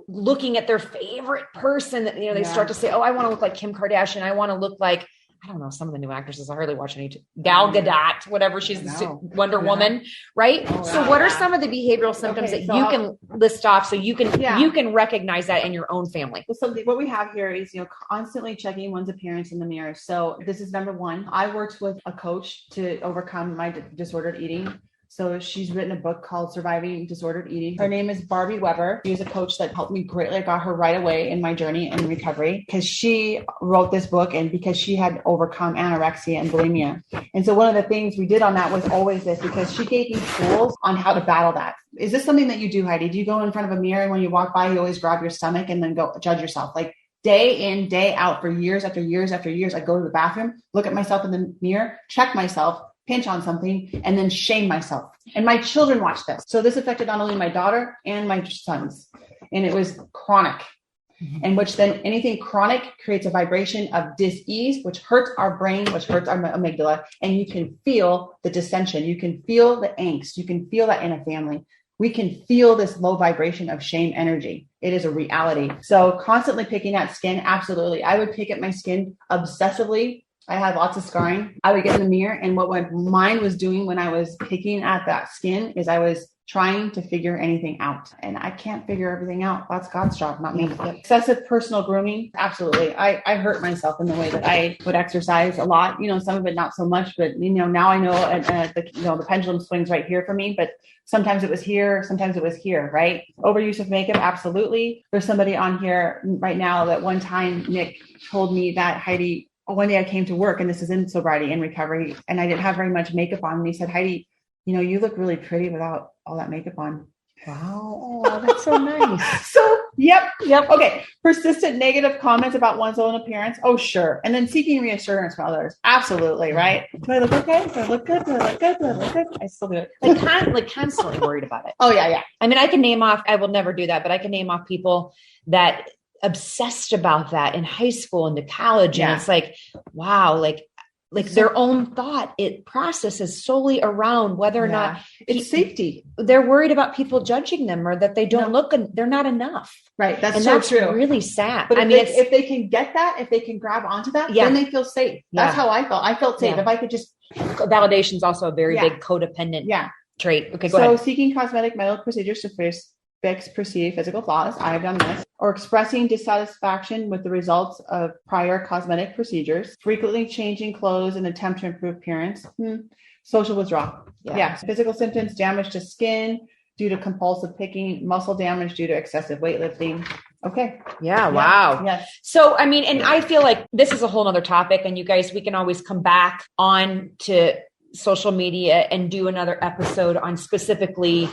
looking at their favorite person that, they start to say, oh, I want to look like Kim Kardashian. I want to look like, I don't know, some of the new actresses. I hardly watch any. Gal Gadot, whatever, she's Wonder Woman, right? Oh, so what are some of the behavioral symptoms that you can list off so you can recognize that in your own family? Well, so what we have here is, constantly checking one's appearance in the mirror. So this is number one. I worked with a coach to overcome my disordered eating. So she's written a book called Surviving Disordered Eating. Her name is Barbie Weber. She was a coach that helped me greatly. I got her right away in my journey in recovery because she wrote this book and because she had overcome anorexia and bulimia. And so one of the things we did on that was always this, because she gave me tools on how to battle that. Is this something that you do, Heidi? Do you go in front of a mirror and when you walk by, you always grab your stomach and then go judge yourself? Like day in, day out for years after years after years, I go to the bathroom, look at myself in the mirror, check myself. pinch on something and then shame myself. And my children watched this. So this affected not only my daughter and my sons. And it was chronic. And which then anything chronic creates a vibration of dis-ease, which hurts our brain, which hurts our amygdala. And you can feel the dissension. You can feel the angst. You can feel that in a family. We can feel this low vibration of shame energy. It is a reality. So constantly picking at skin. Absolutely. I would pick at my skin obsessively. I had lots of scarring. I would get in the mirror. And what my mind was doing when I was picking at that skin is I was trying to figure anything out. And I can't figure everything out. That's God's job, not me. Excessive personal grooming. Absolutely. I hurt myself in the way that I would exercise a lot, some of it not so much, but now I know the pendulum swings right here for me, but sometimes it was here, sometimes it was here, right? Overuse of makeup. Absolutely. There's somebody on here right now that one time Nick told me that Heidi, one day I came to work, and this is in sobriety and recovery, and I didn't have very much makeup on. And he said, Heidi, you look really pretty without all that makeup on. Wow. Oh, that's so nice. So, yep. Okay. Persistent negative comments about one's own appearance. Oh, sure. And then seeking reassurance from others. Absolutely. Right. Do I look okay? Do I look good? Do I look good? Do I look good? I still do it. Like constantly worried about it. Oh, yeah. I mean, I can name off, I will never do that, but I can name off people that obsessed about that in high school and to college. And it's like, wow, like their own thought, it processes solely around whether or not it's safety. They're worried about people judging them or that they don't look, they're not enough. Right. That's and so that's true. Really sad. But if they can get that, if they can grab onto that, then they feel safe. That's how I felt. I felt safe. If I could just. Validation is also a very big codependent trait. Okay, go ahead. So seeking cosmetic medical procedures to fix perceived physical flaws. I have done this. Or expressing dissatisfaction with the results of prior cosmetic procedures. Frequently changing clothes in an attempt to improve appearance. Social withdrawal. Physical symptoms, damage to skin due to compulsive picking, muscle damage due to excessive weightlifting. Okay. Yeah. Wow. Yes. So, I mean, and I feel like this is a whole nother topic, and you guys, we can always come back on to social media and do another episode on specifically,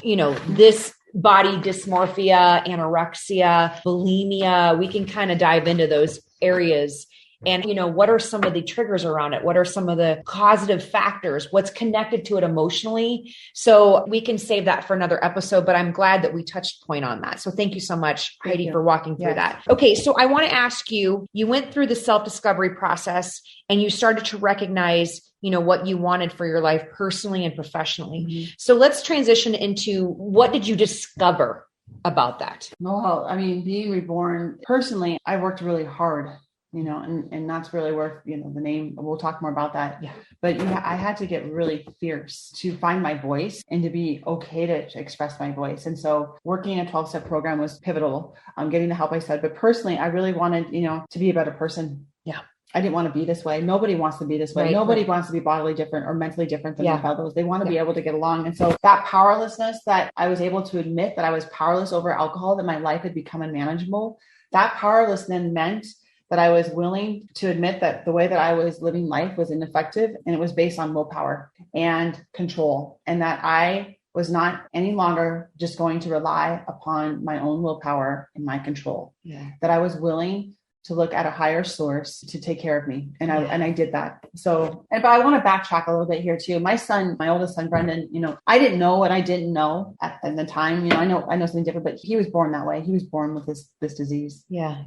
this body dysmorphia, anorexia, bulimia. We can kind of dive into those areas. And, what are some of the triggers around it? What are some of the causative factors? What's connected to it emotionally? So we can save that for another episode, but I'm glad that we touched point on that. So thank you so much, Heidi, for walking through that. Okay. So I want to ask you, you went through the self-discovery process and you started to recognize, what you wanted for your life personally and professionally. Mm-hmm. So let's transition into what did you discover about that? Well, I mean, being reborn personally, I worked really hard. And that's really where, the name, we'll talk more about that. Yeah. But I had to get really fierce to find my voice and to be okay to express my voice. And so working a 12-step program was pivotal. Getting the help I said, but personally, I really wanted, to be a better person. Yeah. I didn't want to be this way. Nobody wants to be this way. Right, Nobody wants to be bodily different or mentally different than their fellows. They want to be able to get along. And so that powerlessness that I was able to admit that I was powerless over alcohol, that my life had become unmanageable, that powerlessness then meant that I was willing to admit that the way that I was living life was ineffective, and it was based on willpower and control, and that I was not any longer just going to rely upon my own willpower and my control, that I was willing to look at a higher source to take care of me. And I did that. So, but I want to backtrack a little bit here too. My oldest son, Brendan, I didn't know what I didn't know at the time. I know something different, but he was born that way. He was born with this disease. Yeah.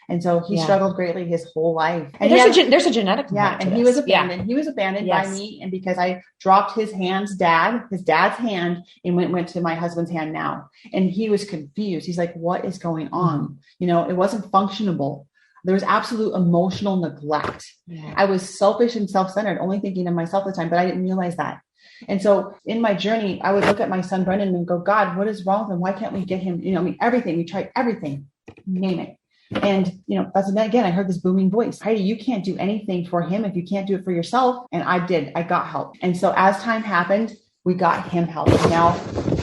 And so he struggled greatly his whole life. And there's a genetic. And he was abandoned. He was abandoned by me. And because I dropped his dad's hand, and went to my husband's hand now. And he was confused. He's like, what is going on? It wasn't functionable. There was absolute emotional neglect. I was selfish and self-centered, only thinking of myself at the time, but I didn't realize that. And so in my journey, I would look at my son, Brendan, and go, God, what is wrong with him? Why can't we get him? Everything, we tried everything, name it. And, that's again, I heard this booming voice. Heidi, you can't do anything for him if you can't do it for yourself. And I did. I got help. And so as time happened, we got him help. And now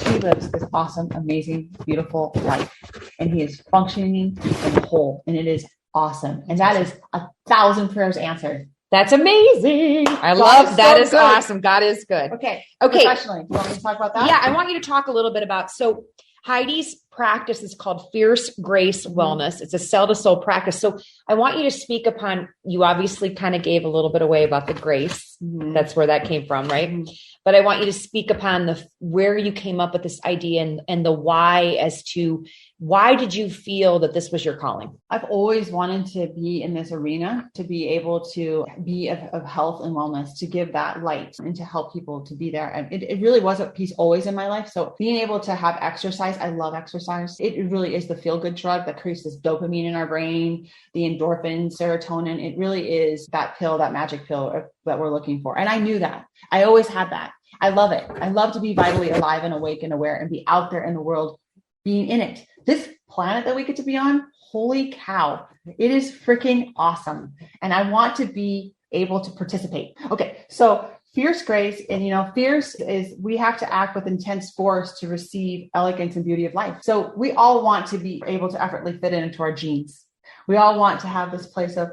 he lives this awesome, amazing, beautiful life. And he is functioning and whole. And it is awesome. And that is 1,000 prayers answered. That's amazing. I love that. Is awesome. God is good. Okay. Professionally, do you want me to talk about that? Yeah. I want you to talk a little bit about, so Heidi's practice is called Fierce Grace Wellness. It's a cell to soul practice. So I want you to speak upon, you obviously kind of gave a little bit away about the grace. That's where that came from, right? But I want you to speak upon where you came up with this idea and the why, as to why did you feel that this was your calling? I've always wanted to be in this arena, to be able to be of health and wellness, to give that light and to help people to be there. And it really was a piece always in my life. So being able to have exercise, I love exercise. It really is the feel-good drug that creates this dopamine in our brain, the endorphin, serotonin. It really is that pill, that magic pill that we're looking for. And I knew that. I always had that. I love it. I love to be vitally alive and awake and aware and be out there in the world, being in it. This planet that we get to be on, holy cow, it is freaking awesome. And I want to be able to participate. Okay. So fierce grace, and fierce is, we have to act with intense force to receive elegance and beauty of life. So we all want to be able to effortlessly fit into our genes. We all want to have this place of,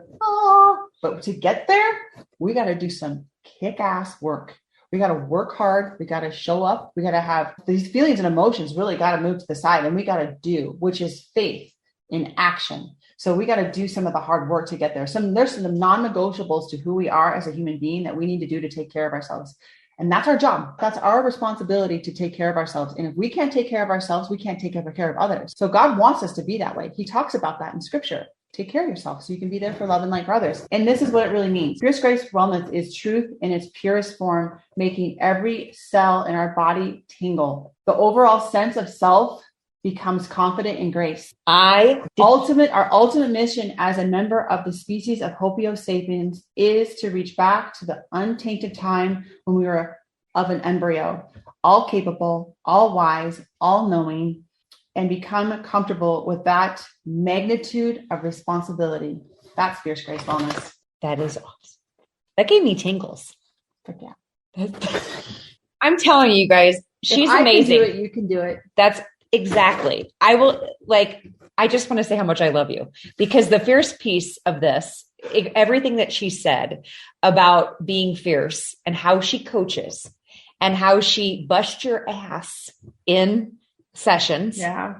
but to get there, we got to do some kick-ass work. We got to work hard. We got to show up. We got to have these feelings and emotions really got to move to the side, and we got to do, which is faith in action. So we got to do some of the hard work to get there. There's some non-negotiables to who we are as a human being that we need to do to take care of ourselves. And that's our job. That's our responsibility, to take care of ourselves. And if we can't take care of ourselves, we can't take care of others. So God wants us to be that way. He talks about that in scripture. Take care of yourself so you can be there for love and light for others. And this is what it really means. Fierce Grace Wellness is truth in its purest form, making every cell in our body tingle. The overall sense of self becomes confident in grace. Our ultimate mission as a member of the species of Homo sapiens is to reach back to the untainted time when we were of an embryo, all capable, all wise, all knowing, and become comfortable with that magnitude of responsibility. That's Fierce Grace Wellness. That is awesome. That gave me tingles. Yeah. I'm telling you guys, she's amazing. If I can do it, you can do it. That's exactly. I just want to say how much I love you, because the fierce piece of this, everything that she said about being fierce and how she coaches and how she busts your ass in sessions. Yeah.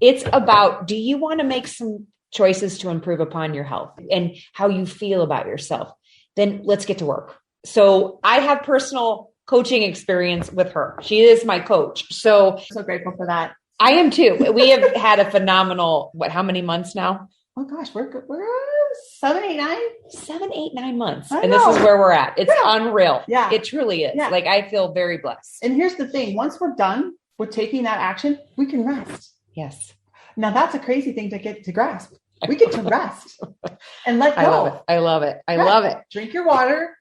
It's about, do you want to make some choices to improve upon your health and how you feel about yourself? Then let's get to work. So I have personal coaching experience with her. She is my coach. So Grateful for that. I am too. We have had a phenomenal, how many months now? Oh gosh, we're 7, 8, 9. 7, 8, 9 months. And this is where we're at. It's unreal. Yeah. It truly is. Yeah. I feel very blessed. And here's the thing. Once we're done with taking that action, we can rest. Yes. Now that's a crazy thing to get to grasp. We get to rest and let go. I love it. Drink your water,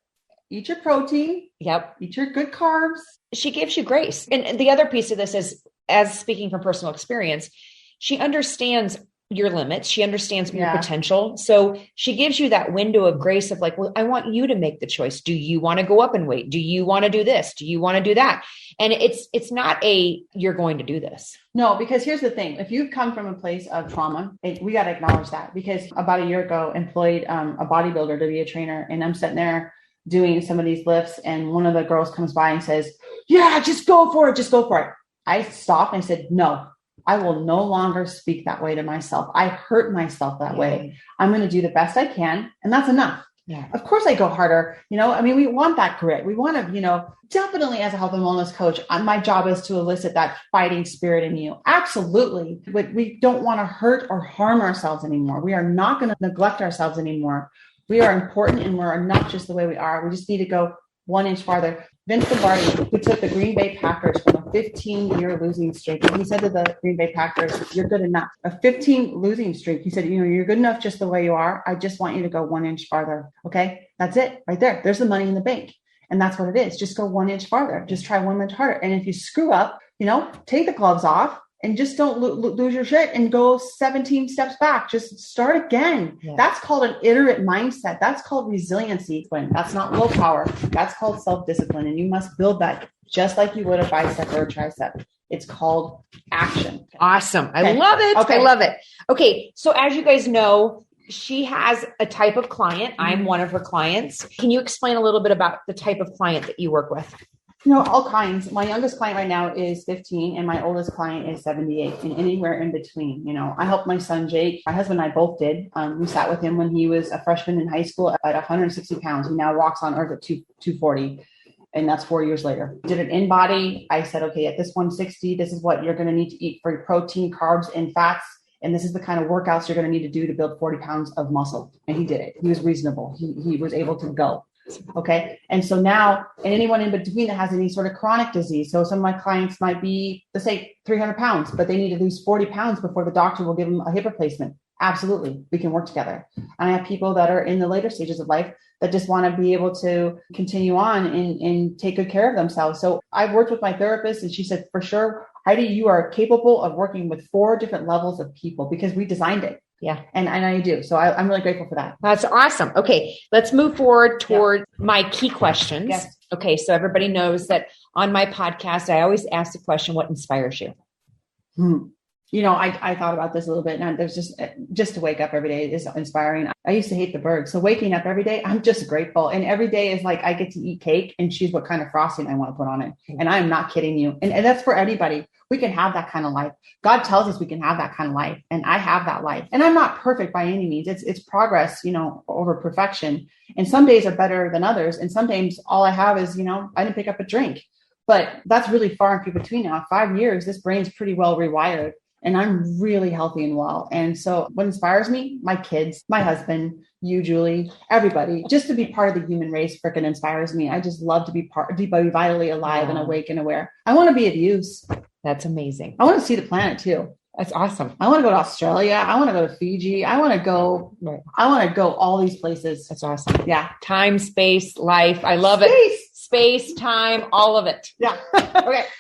eat your protein. Yep. Eat your good carbs. She gives you grace. And the other piece of this is, as speaking from personal experience, she understands your limits. She understands your potential. So she gives you that window of grace of well, I want you to make the choice. Do you want to go up in weight? Do you want to do this? Do you want to do that? And it's not you're going to do this. No, because here's the thing. If you've come from a place of trauma, we got to acknowledge that, because about a year ago, employed a bodybuilder to be a trainer. And I'm sitting there doing some of these lifts. And one of the girls comes by and says, yeah, just go for it. Just go for it. I stopped and I said, no, I will no longer speak that way to myself. I hurt myself that way. I'm going to do the best I can. And that's enough. Yeah. Of course I go harder. We want that grit. We want to, definitely as a health and wellness coach, my job is to elicit that fighting spirit in you. Absolutely. But we don't want to hurt or harm ourselves anymore. We are not going to neglect ourselves anymore. We are important and we're enough just the way we are. We just need to go 1 inch farther. Vince Lombardi, who took the Green Bay Packers from a 15-year losing streak, and he said to the Green Bay Packers, you're good enough. A 15 losing streak. He said, you're good enough just the way you are. I just want you to go 1 inch farther. Okay. That's it right there. There's the money in the bank. And that's what it is. Just go 1 inch farther. Just try 1 inch harder. And if you screw up, take the gloves off and just don't lose your shit and go 17 steps back. Just start again. Yeah. That's called an iterate mindset. That's called resiliency. That's not willpower. That's called self-discipline. And you must build that just like you would a bicep or a tricep. It's called action. Awesome. Okay. I love it. Okay. I love it. Okay. So as you guys know, she has a type of client. I'm one of her clients. Can you explain a little bit about the type of client that you work with? All kinds. My youngest client right now is 15 and my oldest client is 78 and anywhere in between. I helped my son, Jake. My husband and I both did. We sat with him when he was a freshman in high school at 160 pounds. He now walks on earth at 240. And that's 4 years later. Did an in-body. I said, okay, at this 160, this is what you're going to need to eat for your protein, carbs, and fats. And this is the kind of workouts you're going to need to do to build 40 pounds of muscle. And he did it. He was reasonable. He was able to go. Okay. And so now, and anyone in between that has any sort of chronic disease. So some of my clients might be, let's say 300 pounds, but they need to lose 40 pounds before the doctor will give them a hip replacement. Absolutely. We can work together. And I have people that are in the later stages of life that just want to be able to continue on and take good care of themselves. So I've worked with my therapist and she said, for sure, Heidi, you are capable of working with 4 different levels of people because we designed it. Yeah. And I do. So I'm really grateful for that. That's awesome. Okay. Let's move forward toward my key questions. Yes. Okay. So everybody knows that on my podcast, I always ask the question, what inspires you? I thought about this a little bit, and there's just to wake up every day is inspiring. I used to hate the birds. So waking up every day, I'm just grateful. And every day is like, I get to eat cake and choose what kind of frosting I want to put on it. And I'm not kidding you. And that's for anybody. We can have that kind of life. God tells us we can have that kind of life. And I have that life. And I'm not perfect by any means. It's progress, over perfection. And some days are better than others. And sometimes all I have is, I didn't pick up a drink. But that's really far and few between now. 5 years, this brain's pretty well rewired. And I'm really healthy and well. And so what inspires me? My kids, my husband, you, Julie, everybody, just to be part of the human race freaking inspires me. I just love to be vitally alive and awake and aware. I want to be of use. That's amazing. I want to see the planet too. That's awesome. I want to go to Australia. I want to go to Fiji. I want to go all these places. That's awesome. Yeah. Time, space, life. I love it. Space, time, all of it. Yeah.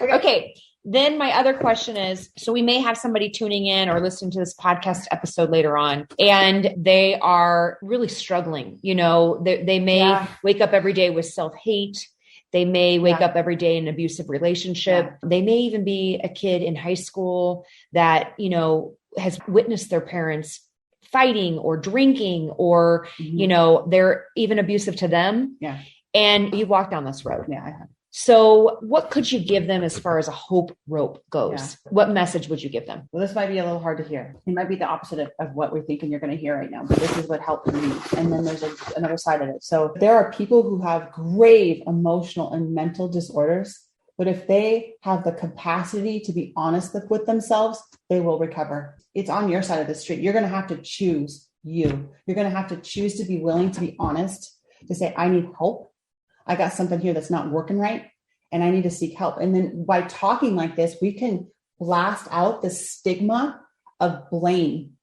Okay. Then my other question is, so we may have somebody tuning in or listening to this podcast episode later on, and they are really struggling. They may wake up every day with self-hate. They may wake up every day in an abusive relationship. Yeah. They may even be a kid in high school that, has witnessed their parents fighting or drinking or, they're even abusive to them. Yeah. And you walk down this road. Yeah, I have. So what could you give them as far as a hope rope goes? Yeah. What message would you give them? Well, this might be a little hard to hear. It might be the opposite of what we're thinking you're going to hear right now, but this is what helped me. And then there's another side of it. So there are people who have grave emotional and mental disorders, but if they have the capacity to be honest with themselves, they will recover. It's on your side of the street. You're going to have to choose you. You're going to have to choose to be willing to be honest, to say, I need help. I got something here that's not working right and I need to seek help. And then by talking like this, we can blast out the stigma of blame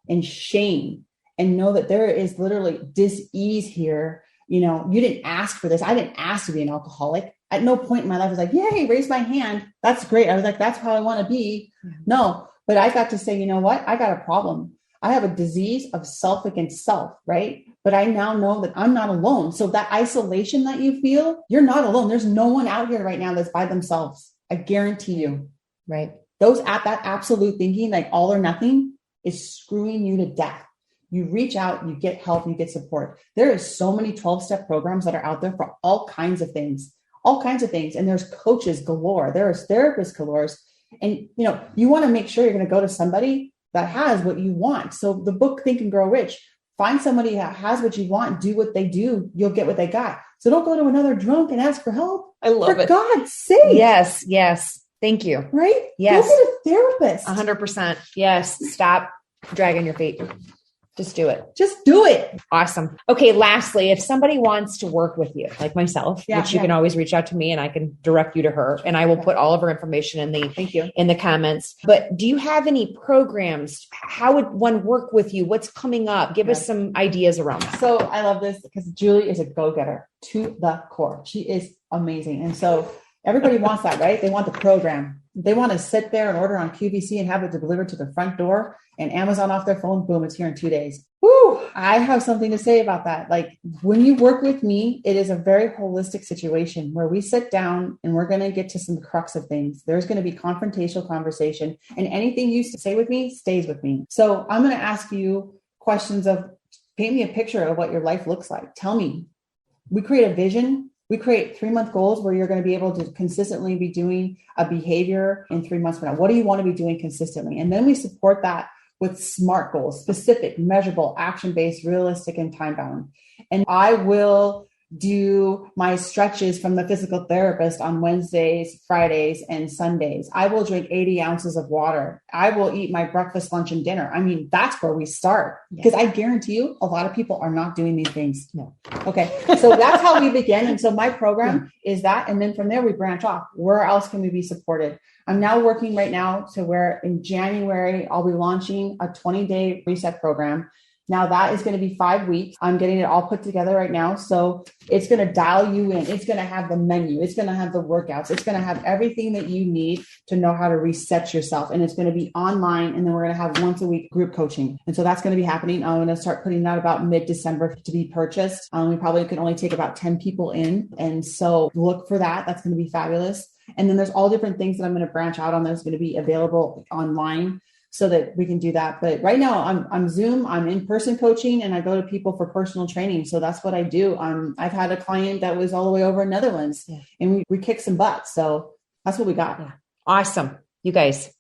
and shame and know that there is literally dis-ease here. You didn't ask for this. I didn't ask to be an alcoholic. At no point in my life was like, yay, raise my hand. That's great. I was like, that's how I want to be. No, but I got to say, you know what? I got a problem. I have a disease of self against self, right? But I now know that I'm not alone. So that isolation that you feel, you're not alone. There's no one out here right now that's by themselves. I guarantee you. Right. That absolute thinking, like all or nothing, is screwing you to death. You reach out, you get help, you get support. There is so many 12-step programs that are out there for all kinds of things. And there's coaches galore. There's therapists galore. And, you want to make sure you're going to go to somebody that has what you want. So the book, Think and Grow Rich, find somebody that has what you want, do what they do, you'll get what they got. So don't go to another drunk and ask for help. I love it. For God's sake. Yes. Thank you. Right? Yes. Go get a therapist. 100%. Yes. Stop dragging your feet. Just do it. Just do it. Awesome. Okay. Lastly, if somebody wants to work with you, like myself, which you can always reach out to me and I can direct you to her, and I will put all of her information in the comments. But do you have any programs? How would one work with you? What's coming up? Give us some ideas around that. So I love this because Julie is a go-getter to the core. She is amazing. And so everybody wants that, right? They want the program. They want to sit there and order on QVC and have it delivered to the front door and Amazon off their phone. Boom, it's here in 2 days. Woo! I have something to say about that. Like when you work with me, it is a very holistic situation where we sit down and we're going to get to some crux of things. There's going to be confrontational conversation, and anything you say with me stays with me. So I'm going to ask you questions of paint me a picture of what your life looks like. Tell me. We create a vision We create 3-month goals where you're going to be able to consistently be doing a behavior in 3 months from now. What do you want to be doing consistently? And then we support that with SMART goals, specific, measurable, action-based, realistic, and time-bound. And I will do my stretches from the physical therapist on Wednesdays, Fridays, and Sundays. I will drink 80 ounces of water. I will eat my breakfast, lunch, and dinner. I mean, that's where we start, because I guarantee you a lot of people are not doing these things. No. Okay. So that's how we begin. And so my program is that. And then from there, we branch off. Where else can we be supported? I'm now working right now to where in January, I'll be launching a 20-day reset program. Now that is going to be 5 weeks. I'm getting it all put together right now. So it's going to dial you in. It's going to have the menu. It's going to have the workouts. It's going to have everything that you need to know how to reset yourself. And it's going to be online. And then we're going to have once a week group coaching. And so that's going to be happening. I'm going to start putting that about mid-December to be purchased. We probably can only take about 10 people in. And so look for that. That's going to be fabulous. And then there's all different things that I'm going to branch out on that's going to be available online, so that we can do that. But right now I'm Zoom, I'm in-person coaching, and I go to people for personal training. So that's what I do. I've had a client that was all the way over in Netherlands, and we kicked some butt. So that's what we got. Yeah. Awesome. You guys.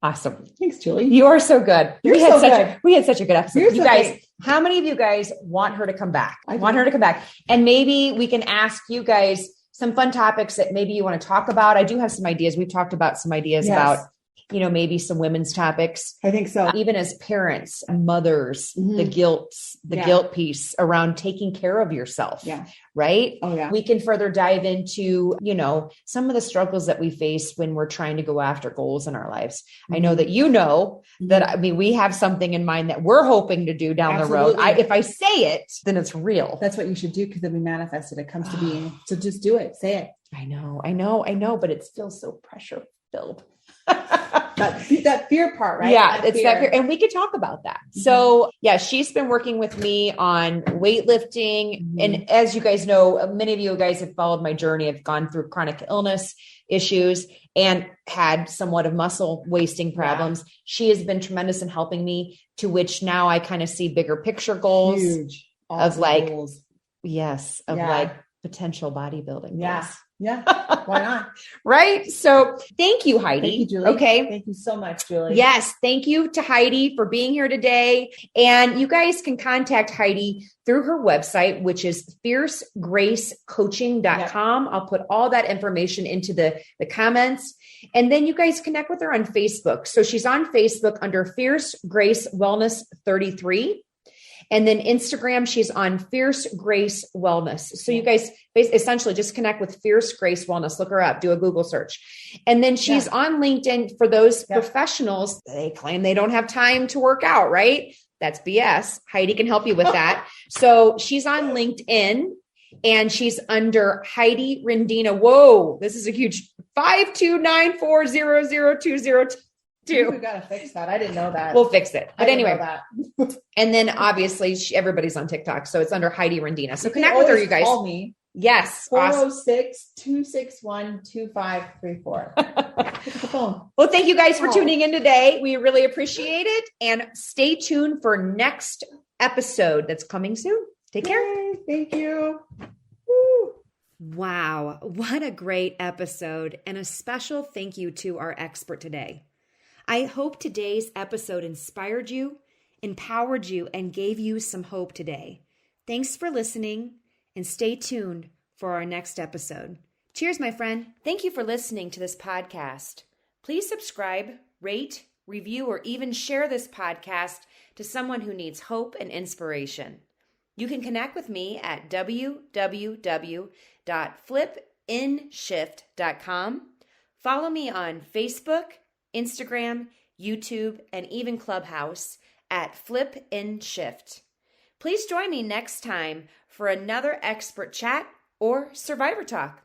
Awesome. Thanks, Julie. You are so good. We had such a good episode. You're you so guys, great. How many of you guys want her to come back? I want her to come back. And maybe we can ask you guys some fun topics that maybe you want to talk about. I do have some ideas. We've talked about some ideas about, maybe some women's topics. I think so. Even as parents, mothers, the guilt piece around taking care of yourself. Yeah. Right. Oh yeah. We can further dive into, some of the struggles that we face when we're trying to go after goals in our lives. I know that, that, we have something in mind that we're hoping to do down the road. If I say it, then it's real. That's what you should do, because then we manifest it. It comes to being. So just do it. Say it. I know, but it feels so pressure filled. that fear part, right? Yeah, that fear. And we could talk about that. So she's been working with me on weightlifting. And as you guys know, many of you guys have followed my journey. I've gone through chronic illness issues and had somewhat of muscle wasting problems. She has been tremendous in helping me, to which now I kind of see bigger picture goals. Huge. Of like, goals. Yes. Of like potential bodybuilding. Yeah. Goals. Yeah. Why not? Right. So thank you, Heidi. Thank you, Julie. Okay. Thank you so much, Julie. Yes. Thank you to Heidi for being here today. And you guys can contact Heidi through her website, which is fiercegracecoaching.com. Yep. I'll put all that information into the comments. And then you guys connect with her on Facebook. So she's on Facebook under Fierce Grace Wellness 33. And then Instagram, she's on Fierce Grace Wellness. So you guys essentially just connect with Fierce Grace Wellness. Look her up, do a Google search. And then she's on LinkedIn for those professionals. They claim they don't have time to work out, right? That's BS. Heidi can help you with that. So she's on LinkedIn, and she's under Heidi Rendina. Whoa, this is a huge 529400202. We got to fix that. I didn't know that. We'll fix it. But anyway, and then obviously everybody's on TikTok. So it's under Heidi Rendina. So connect with her, you guys. Call me. Yes. 406-261-2534. Well, thank you guys for tuning in today. We really appreciate it. And stay tuned for next episode that's coming soon. Take care. Yay, thank you. Woo. Wow. What a great episode. And a special thank you to our expert today. I hope today's episode inspired you, empowered you, and gave you some hope today. Thanks for listening, and stay tuned for our next episode. Cheers, my friend. Thank you for listening to this podcast. Please subscribe, rate, review, or even share this podcast to someone who needs hope and inspiration. You can connect with me at www.flipinshift.com. Follow me on Facebook, Instagram, YouTube, and even Clubhouse at Flip in Shift. Please join me next time for another expert chat or survivor talk.